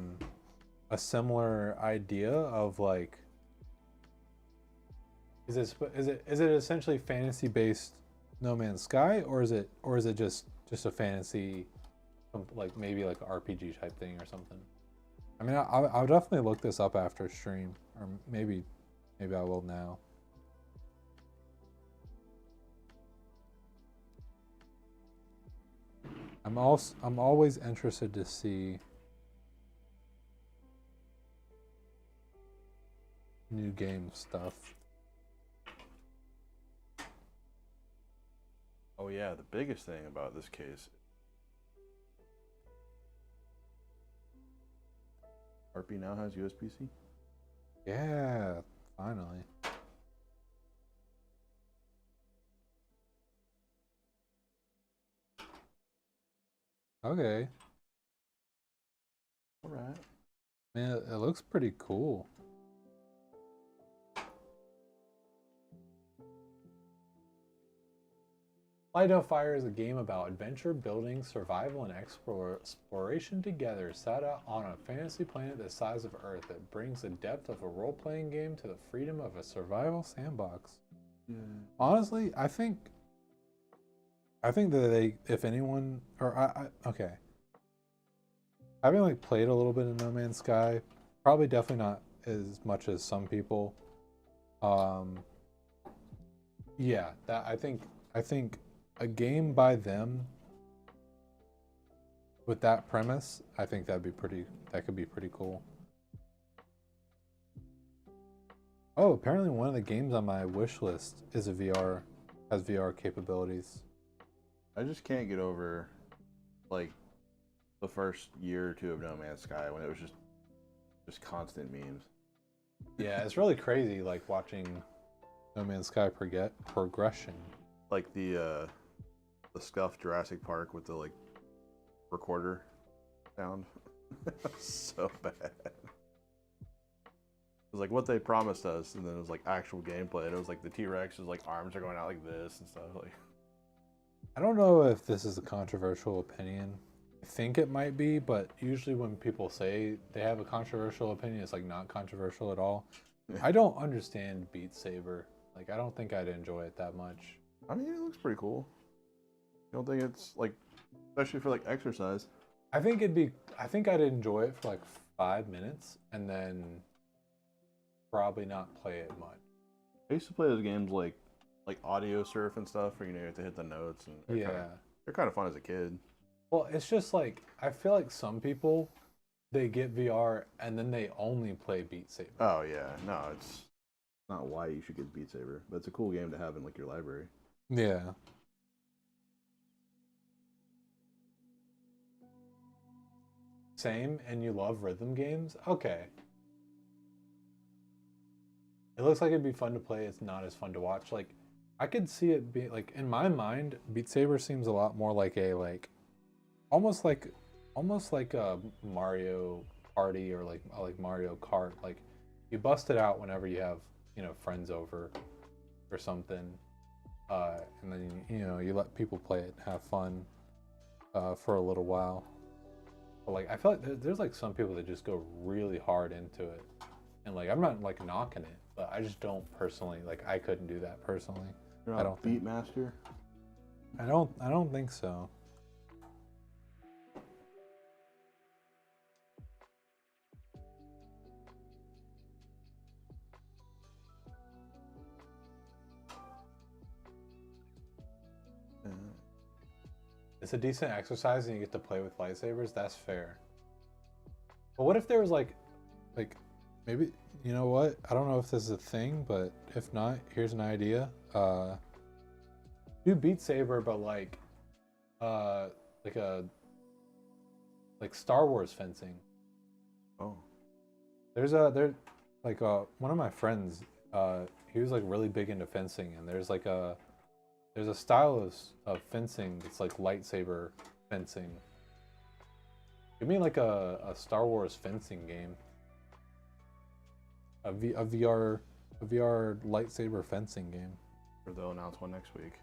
Speaker 1: similar idea of like is it essentially fantasy based No Man's Sky, or is it just a fantasy like maybe like an RPG type thing or something? I mean, I'll definitely look this up after stream, or maybe I will now. I'm always interested to see new game stuff.
Speaker 2: Oh yeah, the biggest thing about this case. Harpy now has USB-C.
Speaker 1: Yeah, finally. Okay.
Speaker 2: All right.
Speaker 1: Man, it looks pretty cool. Light No Fire is a game about adventure, building, survival, and exploration together, set out on a fantasy planet the size of Earth that brings the depth of a role-playing game to the freedom of a survival sandbox.
Speaker 2: Yeah.
Speaker 1: Honestly, I think that they, if anyone, or okay, having like played a little bit of No Man's Sky, probably definitely not as much as some people. Yeah, that I think a game by them with that premise, I think that could be pretty cool. Oh, apparently one of the games on my wish list is a VR has VR capabilities.
Speaker 2: I just can't get over like the first year or two of No Man's Sky when it was just constant memes.
Speaker 1: Yeah, it's really crazy like watching No Man's Sky progression.
Speaker 2: Like the scuffed Jurassic Park with the like recorder sound. So bad. It was like what they promised us, and then it was like actual gameplay. And it was like the T-Rex's like arms are going out like this and stuff. Like
Speaker 1: I don't know if this is a controversial opinion. I think it might be, but usually when people say they have a controversial opinion, it's like not controversial at all. I don't understand Beat Saber. Like I don't think I'd enjoy it that much.
Speaker 2: I mean, it looks pretty cool. You don't think it's like, especially for like exercise?
Speaker 1: I think I'd enjoy it for like 5 minutes and then probably not play it much.
Speaker 2: I used to play those games like audio surf and stuff, where you have to hit the notes, and
Speaker 1: Yeah.
Speaker 2: they're kind of fun as a kid.
Speaker 1: Well, it's just like I feel like some people they get VR and then they only play Beat Saber.
Speaker 2: Oh yeah, no, it's not why you should get Beat Saber, but it's a cool game to have in like your library.
Speaker 1: Yeah. Same, and you love rhythm games? Okay. It looks like it'd be fun to play. It's not as fun to watch. Like, I could see it be like in my mind, Beat Saber seems a lot more like a almost like almost like a Mario Party or like Mario Kart. Like, you bust it out whenever you have friends over or something, and then you let people play it, have fun for a little while. But like I feel like there's like some people that just go really hard into it, and like I'm not like knocking it, but I just don't personally like I couldn't do that personally.
Speaker 2: You're
Speaker 1: I
Speaker 2: not
Speaker 1: don't
Speaker 2: Beat
Speaker 1: think
Speaker 2: Master.
Speaker 1: I don't think so.
Speaker 2: Uh,
Speaker 1: It's a decent exercise and you get to play with lightsabers. That's fair. But what if there was like maybe you know what? I don't know if this is a thing, but if not, here's an idea. Do Beat Saber, but uh like a like Star Wars fencing.
Speaker 2: oh,
Speaker 1: There like one of my friends he was like really big into fencing, and there's a style of fencing that's like lightsaber fencing. Give me like a Star Wars fencing game. A VR lightsaber fencing game.
Speaker 2: or they'll announce one next week.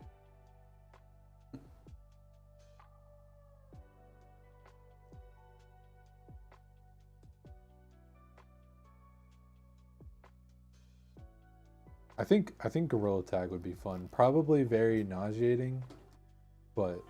Speaker 1: I think Gorilla Tag would be fun. Probably very nauseating, but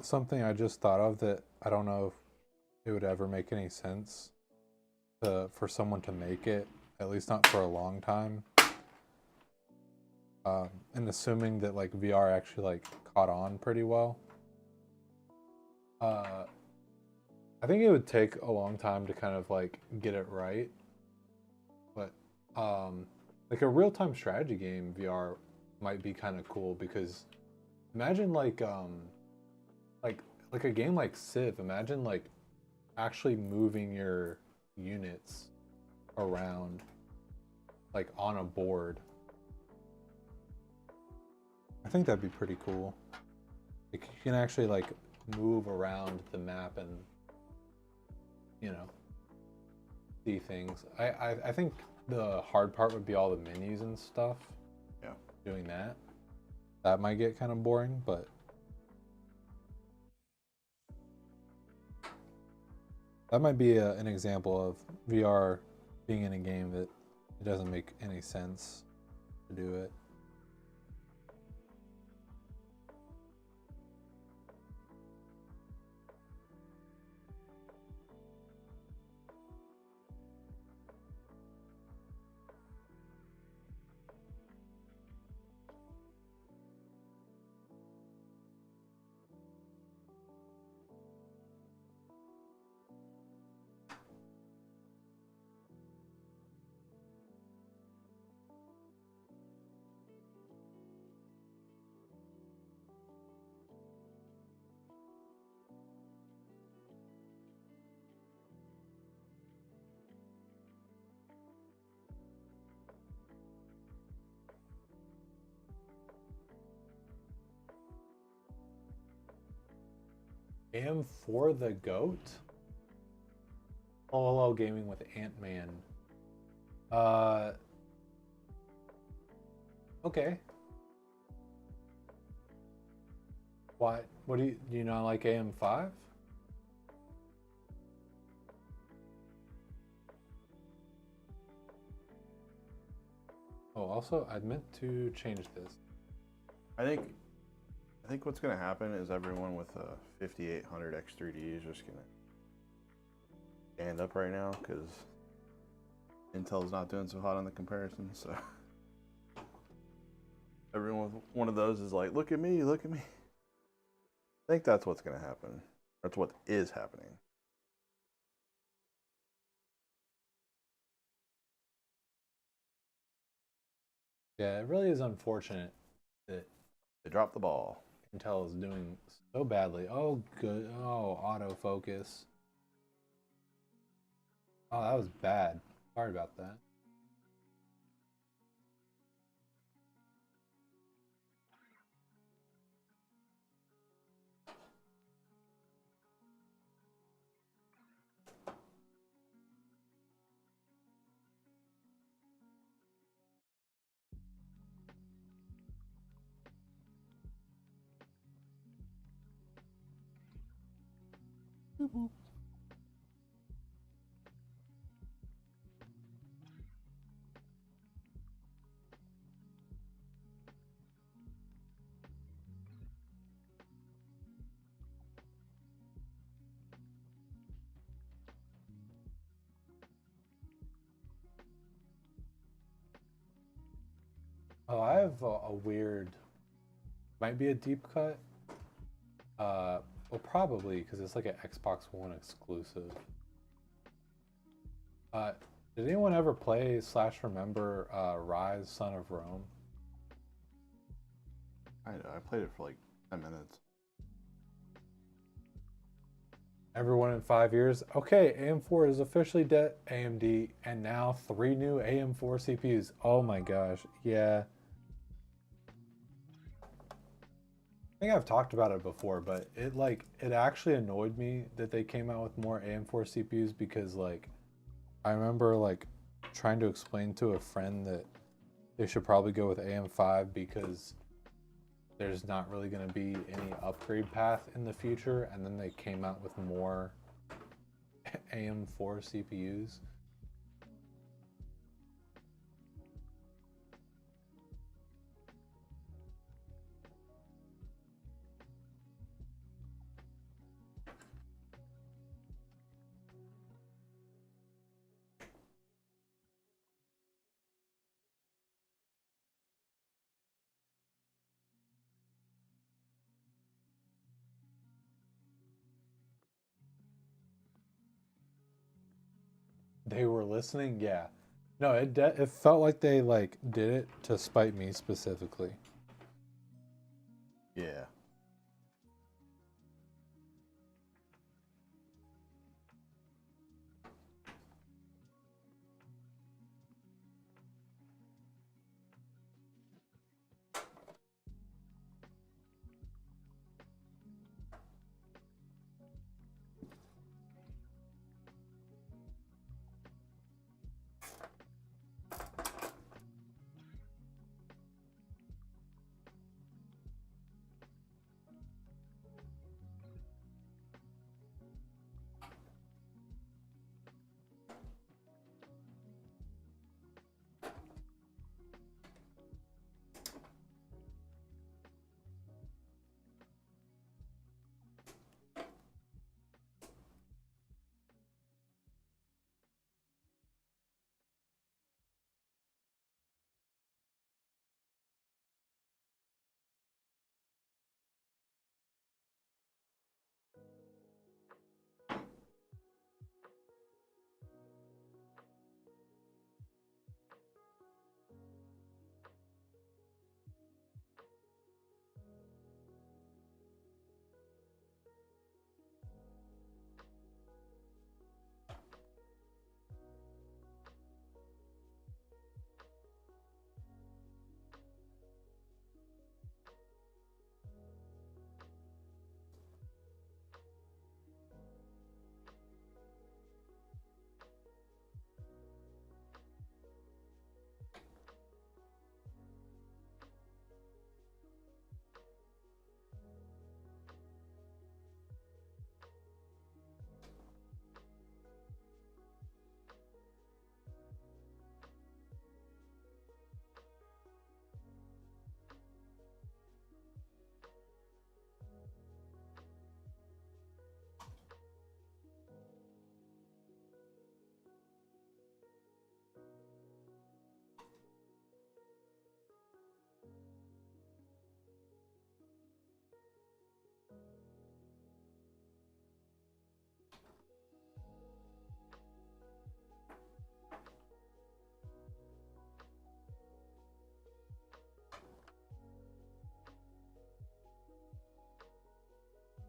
Speaker 1: something I just thought of that I don't know if it would ever make any sense for someone to make it, at least not for a long time. And assuming that like VR actually like caught on pretty well. Uh, I think it would take a long time to kind of like get it right, but um, Like a real-time strategy game VR might be kind of cool because imagine like like a game like Civ, imagine like actually moving your units around like on a board. I think that'd be pretty cool. Like you can actually like move around the map and you know see things. I think the hard part would be all the menus and stuff.
Speaker 2: Yeah.
Speaker 1: Doing that might get kind of boring, but that might be an example of VR being in a game that it doesn't make any sense to do it. AM4 the GOAT? LOL gaming with Ant-Man. Uh, okay. Why? What do you not like AM5? Oh, also, I meant to change this.
Speaker 2: I think what's gonna happen is everyone with a 5800 X3D is just gonna stand up right now because Intel's not doing so hot on the comparison. So everyone with one of those is like, look at me, look at me. I think that's what's gonna happen. That's what is happening.
Speaker 1: Yeah, it really is unfortunate that
Speaker 2: They dropped the ball.
Speaker 1: Intel is doing so badly. Oh, good. Oh, autofocus. Oh, that was bad. Sorry about that. Oh, I have a weird, might be a deep cut. Well, probably because it's like an Xbox One exclusive. Uh, did anyone ever play slash remember Rise Son of Rome?
Speaker 2: I played it for like 10 minutes.
Speaker 1: Everyone in 5 years. Okay, AM4 is officially dead. AMD, and now 3 new AM4 CPUs. Oh my gosh, yeah. I think I've talked about it before, but it actually annoyed me that they came out with more AM4 CPUs because like I remember like trying to explain to a friend that they should probably go with AM5 because there's not really going to be any upgrade path in the future, and then they came out with more AM4 CPUs. They were listening, yeah. No, it felt like they like did it to spite me specifically.
Speaker 2: Yeah.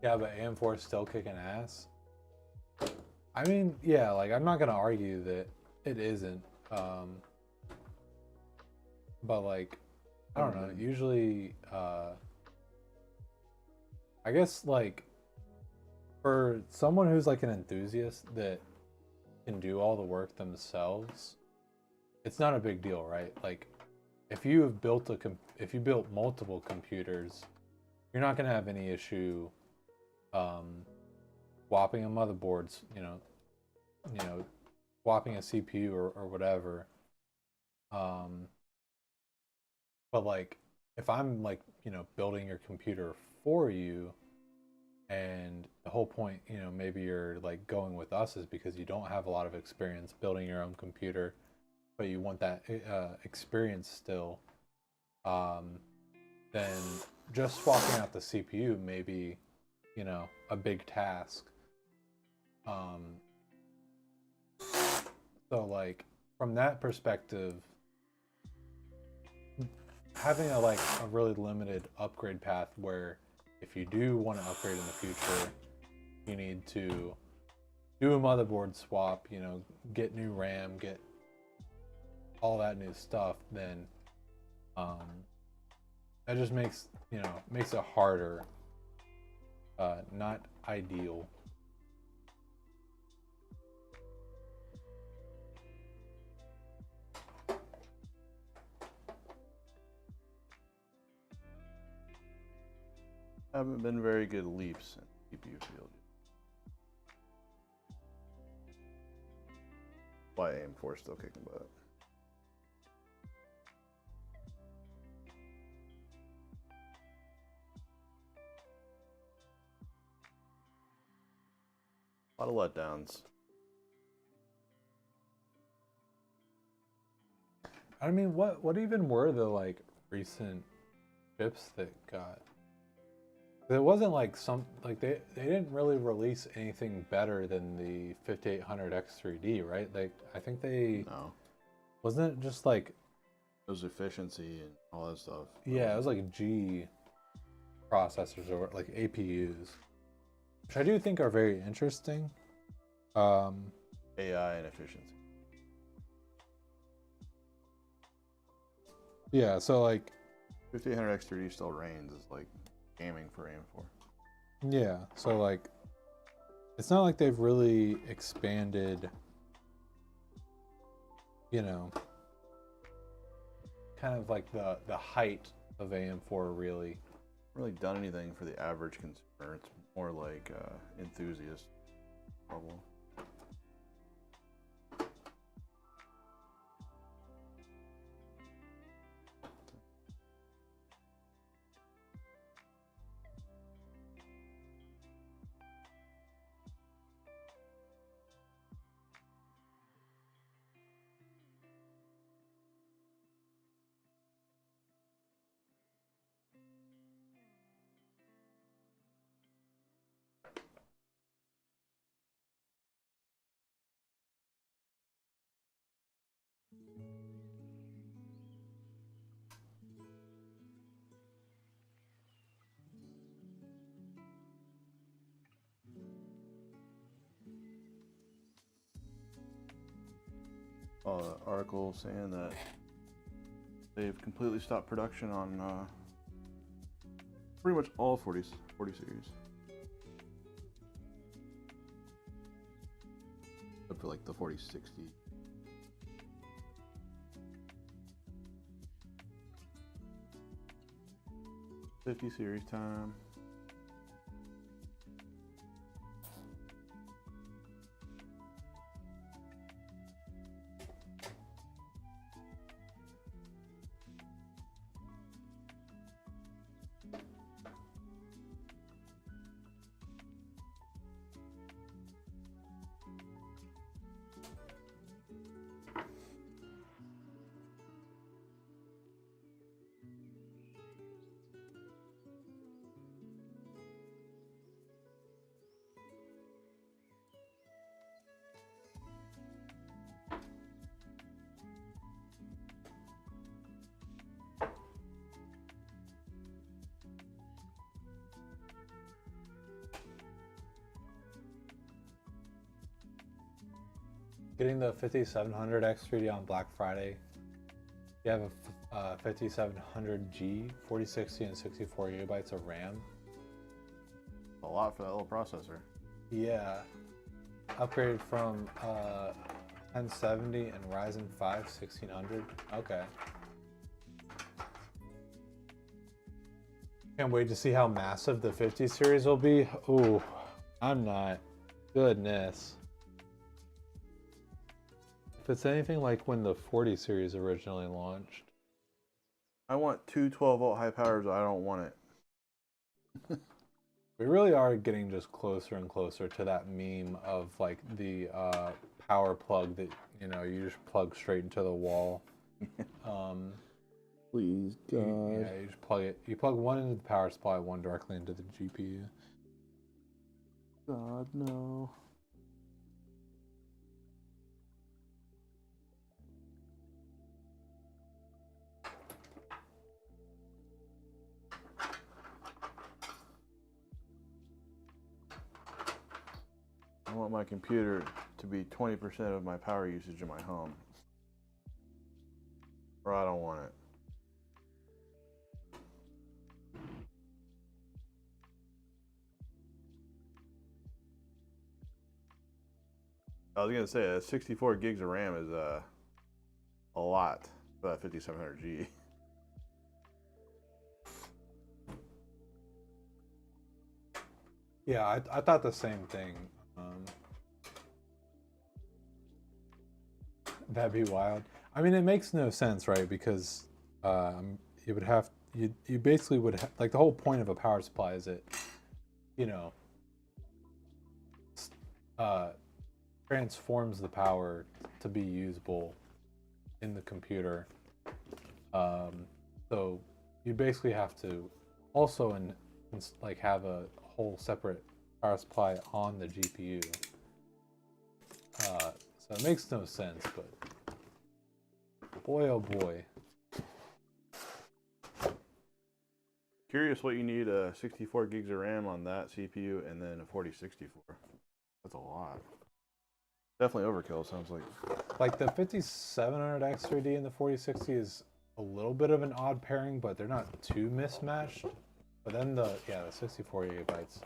Speaker 1: Yeah, but AM4 is still kicking ass. I mean, yeah, like I'm not gonna argue that it isn't. But like, I don't know. Usually, I guess like for someone who's like an enthusiast that can do all the work themselves, it's not a big deal, right? Like, if you have built if you built multiple computers, you're not gonna have any issue swapping a motherboards, you know, swapping a CPU or whatever. Um, but like, if I'm like, building your computer for you, and the whole point, maybe you're like going with us is because you don't have a lot of experience building your own computer, but you want that experience still. Um, then just swapping out the CPU may be, a big task. Um, so like from that perspective, having a really limited upgrade path where if you do want to upgrade in the future, you need to do a motherboard swap, get new RAM, get all that new stuff, then um, that just makes it harder, not ideal.
Speaker 2: Haven't been very good leaps in CPU field. Why AM4 still kicking butt. A lot of letdowns.
Speaker 1: I mean, what even were the like recent chips that got? It wasn't like they didn't really release anything better than the 5800 X3D, right? Like I think they
Speaker 2: No.
Speaker 1: Wasn't it just like,
Speaker 2: It was efficiency and all that stuff.
Speaker 1: yeah, it was like G processors or like APUs, which I do think are very interesting. Um,
Speaker 2: AI and efficiency.
Speaker 1: yeah, so like,
Speaker 2: 5800 X3D still reigns as like gaming for AM4.
Speaker 1: yeah, so like, it's not like they've really expanded, you know, kind of like the height of AM4 really.
Speaker 2: Really done anything for the average consumer. It's more like enthusiast level. Article saying that they've completely stopped production on pretty much all 40 series. Except for like the 4060. '50 series time.
Speaker 1: Getting the 5700 X3D on Black Friday. You have a 5700G, 4060 and 64 gigabytes of RAM.
Speaker 2: A lot for that little processor.
Speaker 1: Yeah, upgraded from 1070 and Ryzen 5 1600. Okay. Can't wait to see how massive the 50 series will be. Ooh, I'm not. Goodness. If it's anything like when the 40 series originally launched.
Speaker 2: I want two 12-volt high powers. I don't want it.
Speaker 1: We really are getting just closer and closer to that meme of like the power plug that, you know, you just plug straight into the wall.
Speaker 2: Please, God.
Speaker 1: Yeah, you just plug it. You plug one into the power supply, one directly into the GPU.
Speaker 2: God, no. I want my computer to be 20% of my power usage in my home. Or I don't want it. I was gonna say 64 gigs of RAM is a lot for that 5700G.
Speaker 1: Yeah, I thought the same thing. That'd be wild. I mean, it makes no sense, right? Because you would have you basically would like the whole point of a power supply is it, you know, uh, transforms the power to be usable in the computer. So you basically have to also like have a whole separate power supply on the GPU. So it makes no sense, but Boy, oh boy.
Speaker 2: Curious what you need 64 gigs of RAM on that CPU and then a 4064. That's a lot. Definitely overkill, sounds like.
Speaker 1: Like the 5700 X3D and the 4060 is a little bit of an odd pairing, but they're not too mismatched. But then the 64 gigabytes.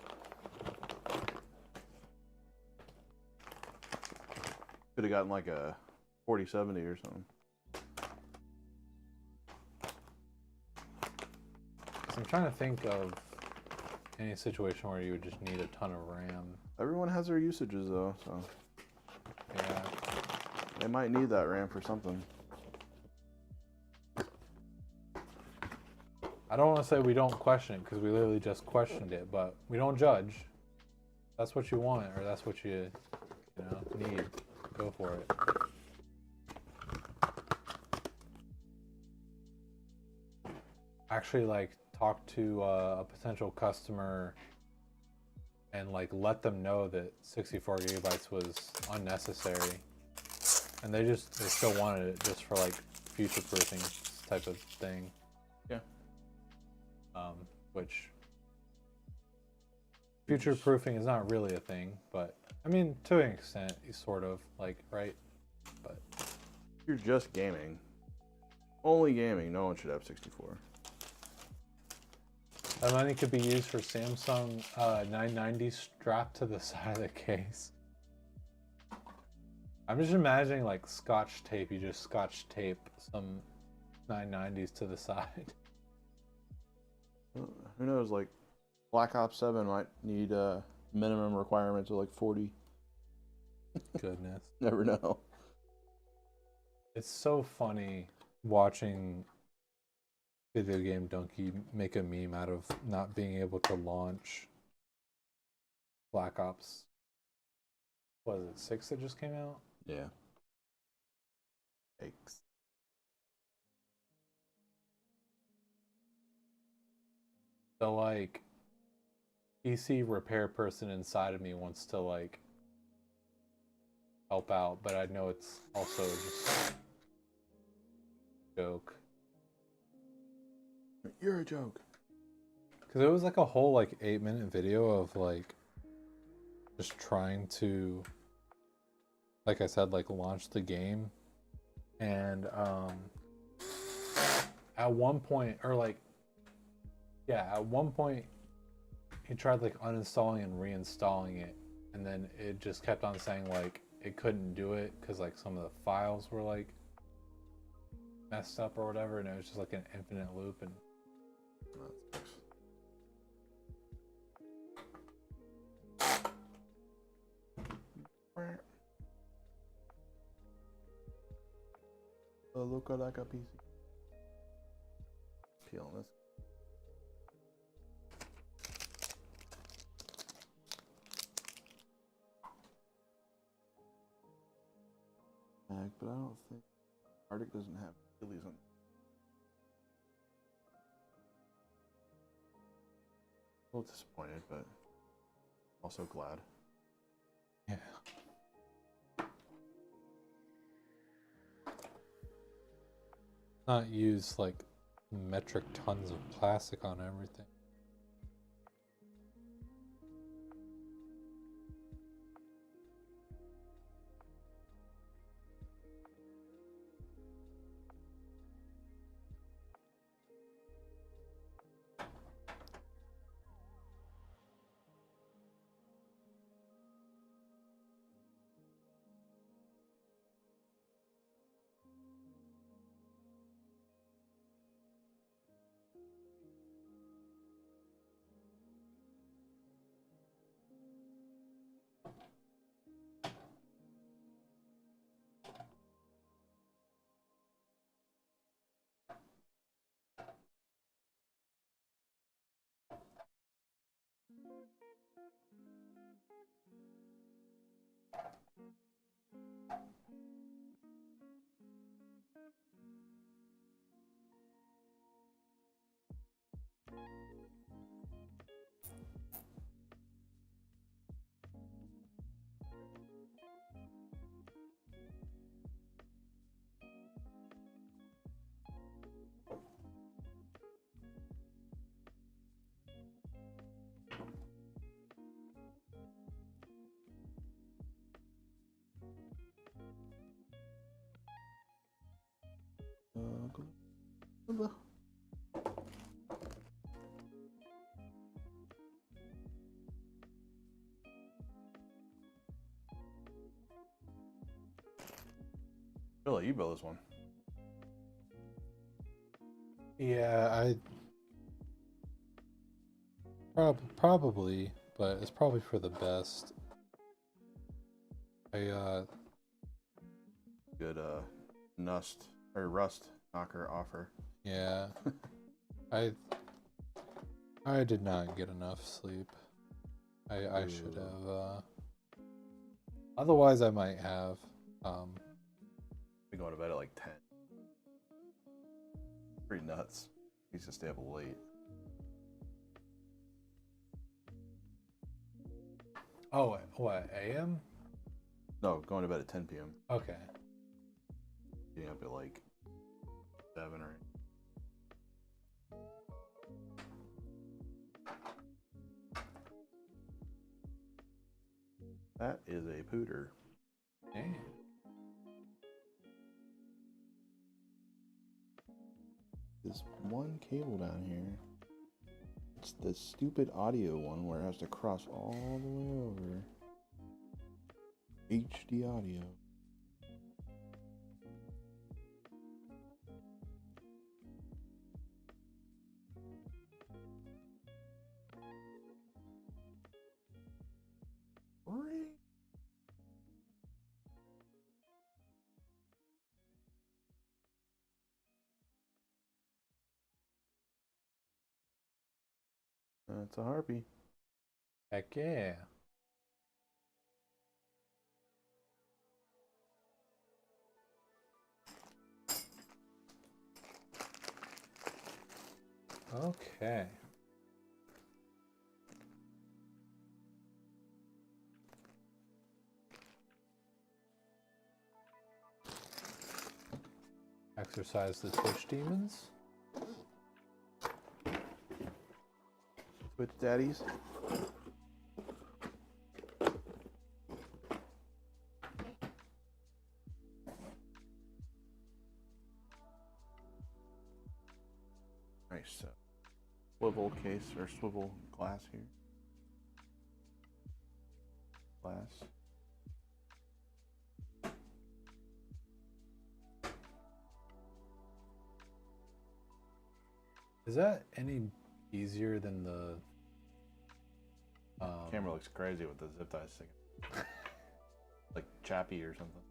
Speaker 2: Could have gotten like a 4070 or something.
Speaker 1: So I'm trying to think of any situation where you would just need a ton of RAM.
Speaker 2: Everyone has their usages though, so
Speaker 1: Yeah.
Speaker 2: they might need that RAM for something.
Speaker 1: I don't want to say we don't question it, because we literally just questioned it, but we don't judge. That's what you want, or that's what you need. Go for it. Actually, like, talk to a potential customer and like let them know that 64 gigabytes was unnecessary, and they still wanted it just for like future proofing type of thing.
Speaker 2: Yeah.
Speaker 1: Which future proofing is not really a thing, but I mean, to an extent, you sort of like, right? But
Speaker 2: If you're just gaming, only gaming, no one should have 64.
Speaker 1: that money could be used for Samsung 990 strapped to the side of the case. I'm just imagining like Scotch tape. You just Scotch tape some 990s to the side.
Speaker 2: Who knows, like Black Ops 7 might need minimum requirements of like 40.
Speaker 1: Goodness.
Speaker 2: Never know.
Speaker 1: It's so funny watching Video Game Donkey make a meme out of not being able to launch Black Ops. Was it 6 that just came out?
Speaker 2: Yeah. Yikes.
Speaker 1: The like PC repair person inside of me wants to like help out, but I know it's also just a joke.
Speaker 2: You're a joke.
Speaker 1: Because it was like a whole like 8-minute video of like just trying to, like I said, like launch the game, and at one point, or like at one point he tried like uninstalling and reinstalling it, and then it just kept on saying like it couldn't do it because like some of the files were like messed up or whatever, and it was just like an infinite loop. And
Speaker 2: look like a PC. Peeling this. But I don't think Arctic doesn't have Achilles on. A little disappointed, but also glad.
Speaker 1: yeah. Not use like metric tons of plastic on everything.
Speaker 2: Billy, you build this one.
Speaker 1: Yeah, probably, but it's probably for the best.
Speaker 2: Good rust knocker offer.
Speaker 1: Yeah. I did not get enough sleep. I should have otherwise I might have
Speaker 2: Be going to bed at like 10. Pretty nuts. He used to stay up late.
Speaker 1: Oh, what, AM?
Speaker 2: No, going to bed at 10 p.m.
Speaker 1: Okay.
Speaker 2: Getting up at like 7 or 8. That is a pooter.
Speaker 1: Dang.
Speaker 2: This one cable down here. It's the stupid audio one where it has to cross all the way over. HD audio. It's a Harpy.
Speaker 1: Heck yeah. Okay. Exercise the Twitch demons.
Speaker 2: Twitch daddies. Nice swivel case or swivel glass here. Glass.
Speaker 1: Is that any easier than the
Speaker 2: Camera looks crazy with the zip tie sticking. Like Chappie or something.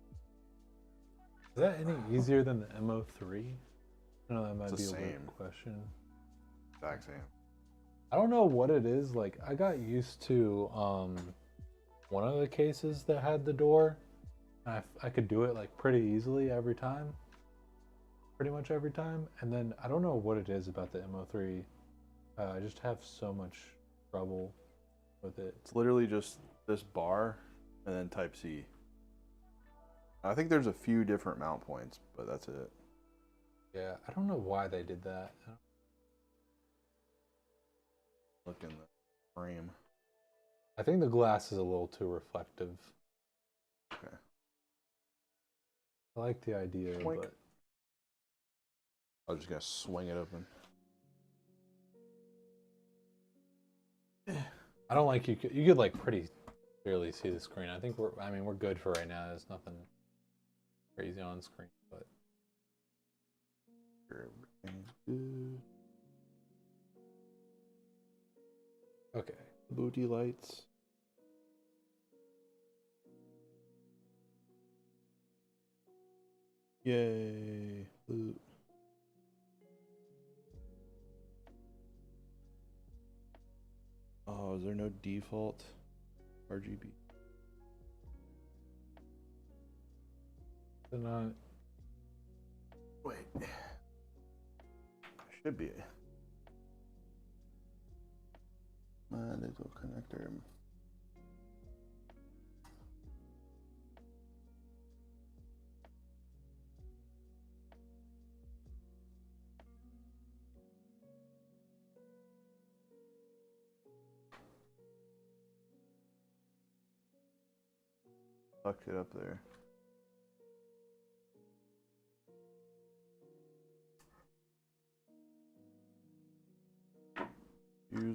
Speaker 1: Is that any easier than the MO3? I know that might
Speaker 2: It's
Speaker 1: be
Speaker 2: the
Speaker 1: a
Speaker 2: same.
Speaker 1: weird question.
Speaker 2: Exact same.
Speaker 1: I don't know what it is. Like, I got used to one of the cases that had the door. I could do it like pretty easily every time. Pretty much every time. And then I don't know what it is about the MO3. I just have so much trouble with it.
Speaker 2: It's literally just this bar and then Type C. I think there's a few different mount points, but that's it.
Speaker 1: Yeah, I don't know why they did that.
Speaker 2: Look in the frame.
Speaker 1: I think the glass is a little too reflective.
Speaker 2: Okay.
Speaker 1: I like the idea,
Speaker 2: Twink.
Speaker 1: but
Speaker 2: I was just gonna swing it open.
Speaker 1: I don't like you could like pretty clearly see the screen. I think we're good for right now. There's nothing crazy on screen, but
Speaker 2: Everything's good.
Speaker 1: okay.
Speaker 2: Booty lights. Yay. Boot. Oh, is there no default RGB?
Speaker 1: They're not.
Speaker 2: Wait. Should be. My little connector. Fucked it up there.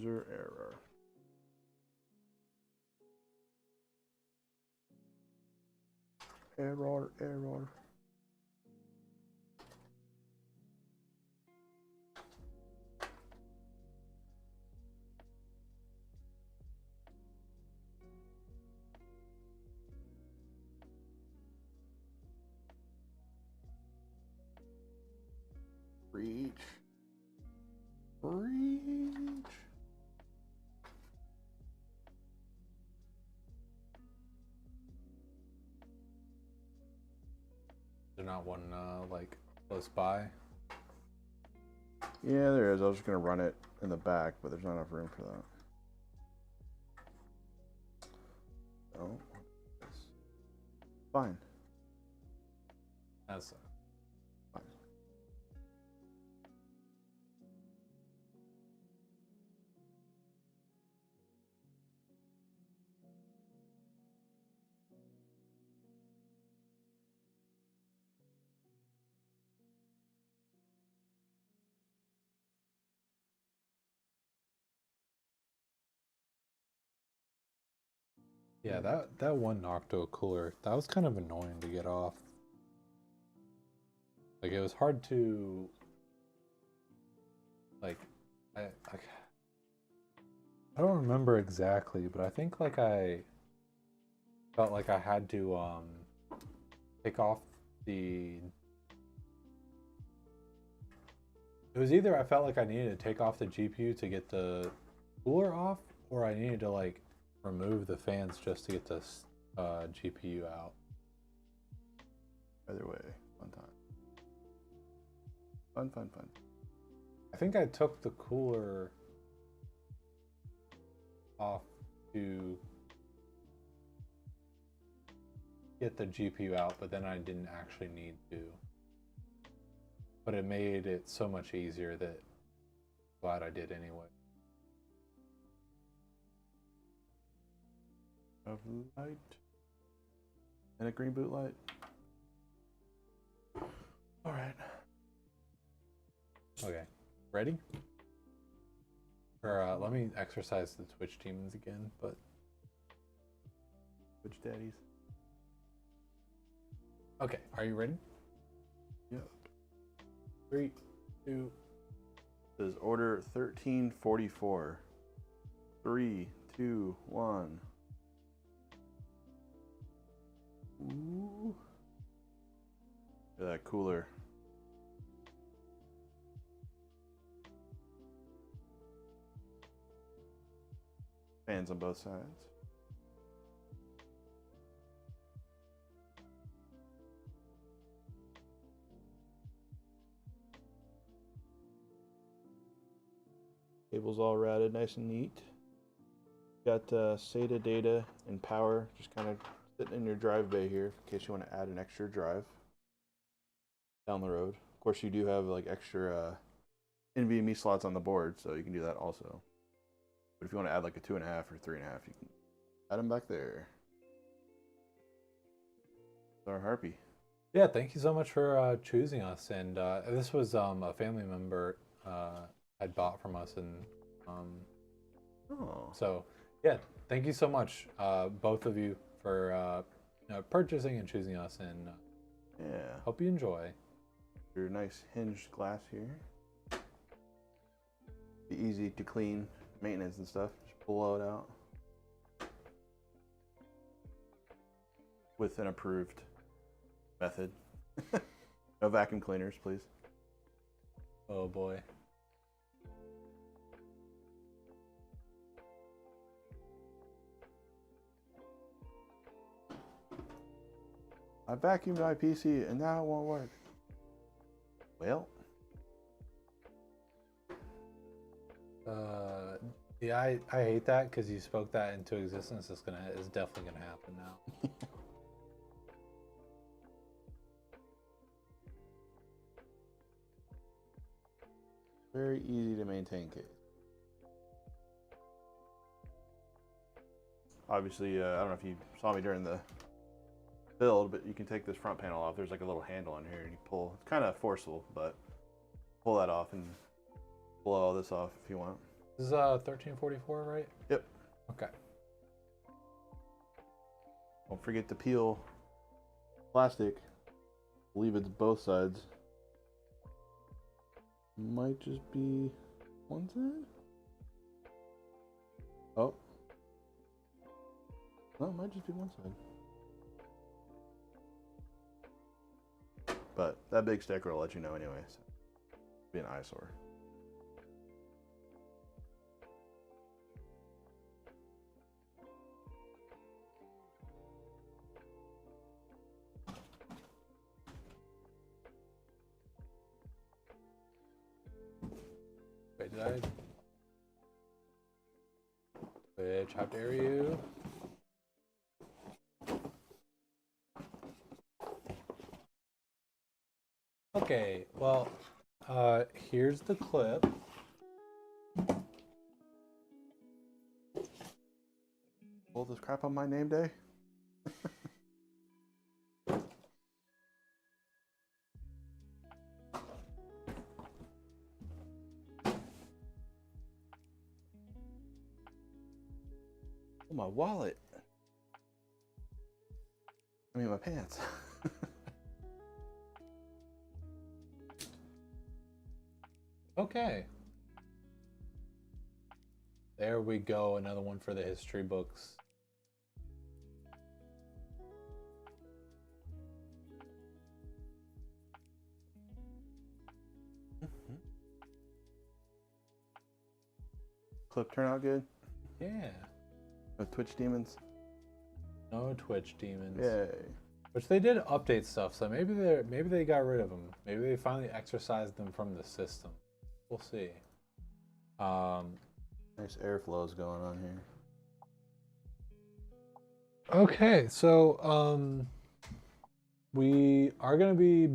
Speaker 2: User error. Error. Breach.
Speaker 1: There's not one like close by.
Speaker 2: Yeah, there is. I was just gonna run it in the back, but there's not enough room for that. Oh, fine.
Speaker 1: That's
Speaker 2: Fine.
Speaker 1: yeah. That one Nocto cooler, that was kind of annoying to get off. Like it was hard to like I don't remember exactly, but I think like I felt like I had to take off the. It was either I felt like I needed to take off the GPU to get the cooler off, or I needed to like remove the fans just to get this GPU out.
Speaker 2: Either way, fun time. Fun.
Speaker 1: I think I took the cooler off to get the GPU out, but then I didn't actually need to. But it made it so much easier that I'm glad I did anyway.
Speaker 2: Of light. And a green boot light. Alright.
Speaker 1: Okay, ready? Or let me exercise the Twitch demons again, but
Speaker 2: Twitch daddies.
Speaker 1: okay, are you ready?
Speaker 2: Yep.
Speaker 1: 3, 2.
Speaker 2: This is order 1344. 3, 2, 1. Ooh. Look at that cooler. Fans on both sides. Cable's all routed, nice and neat. Got SATA data and power just kind of sitting in your drive bay here in case you want to add an extra drive down the road. Of course, you do have like extra NVMe slots on the board, so you can do that also. But if you want to add like a 2.5 or 3.5, you can add them back there. Our Harpy.
Speaker 1: Yeah, thank you so much for choosing us. And this was a family member had bought from us, and
Speaker 2: Oh.
Speaker 1: so yeah, thank you so much, both of you, for purchasing and choosing us. And
Speaker 2: Yeah.
Speaker 1: hope you enjoy.
Speaker 2: Your nice hinged glass here. Be easy to clean, maintenance and stuff. Just blow it out. With an approved method. No vacuum cleaners, please.
Speaker 1: Oh boy.
Speaker 2: I vacuumed my PC and now it won't work. Well.
Speaker 1: Yeah, I hate that because you spoke that into existence. It's definitely gonna happen now.
Speaker 2: Very easy to maintain case. Obviously, I don't know if you saw me during the build, but you can take this front panel off. There's like a little handle on here and you pull. It's kind of forceful, but pull that off and blow all this off if you want.
Speaker 1: This is 1344, right?
Speaker 2: Yep.
Speaker 1: Okay.
Speaker 2: Don't forget to peel plastic. I believe it's both sides. Might just be one side. Oh. No, it might just be one side. But that big sticker will let you know anyway. So be an eyesore.
Speaker 1: Wait, did I? Twitch, how dare you? Okay, well, here's the clip.
Speaker 2: Pull this crap on my name day? Oh, my wallet. I mean, my pants.
Speaker 1: Okay. There we go, another one for the history books.
Speaker 2: Clip turn out good?
Speaker 1: Yeah.
Speaker 2: No Twitch demons?
Speaker 1: No Twitch demons.
Speaker 2: Yay.
Speaker 1: Which they did update stuff, so maybe they got rid of them. Maybe they finally exorcised them from the system. We'll see.
Speaker 2: Nice airflows going on here.
Speaker 1: Okay, so we are gonna be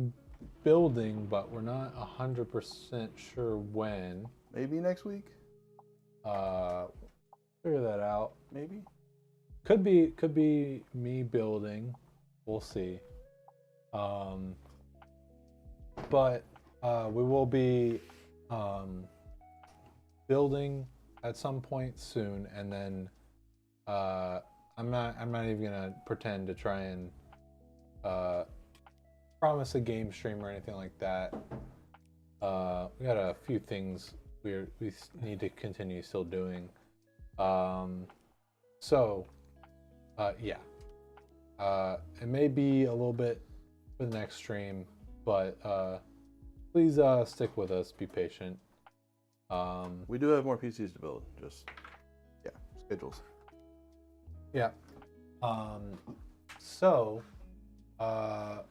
Speaker 1: building, but we're not 100% sure when.
Speaker 2: Maybe next week?
Speaker 1: Figure that out.
Speaker 2: Maybe?
Speaker 1: Could be me building. We'll see. But we will be building at some point soon, and then I'm not even gonna pretend to try and promise a game stream or anything like that. We got a few things we need to continue still doing. So yeah, it may be a little bit for the next stream, but please stick with us, be patient.
Speaker 2: We do have more PCs to build, just, yeah, schedules.
Speaker 1: Yeah. So without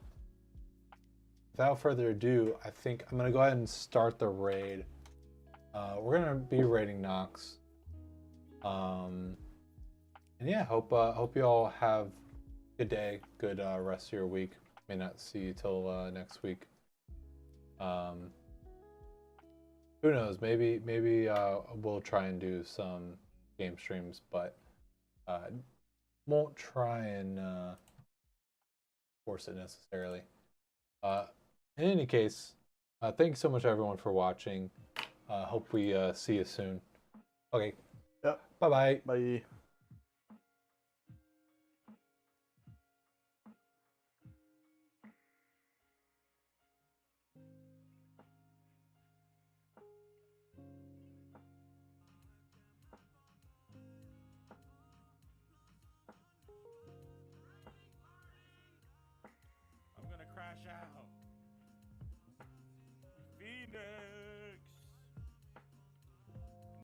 Speaker 1: further ado, I think I'm gonna go ahead and start the raid. We're gonna be raiding Nox. And yeah, hope you all have a good day, good rest of your week. May not see you till next week. Who knows? Maybe we'll try and do some game streams, but won't try and force it necessarily. In any case, thank you so much everyone for watching. Hope we see you soon. Okay.
Speaker 2: Yep.
Speaker 1: Bye-bye.
Speaker 2: Bye.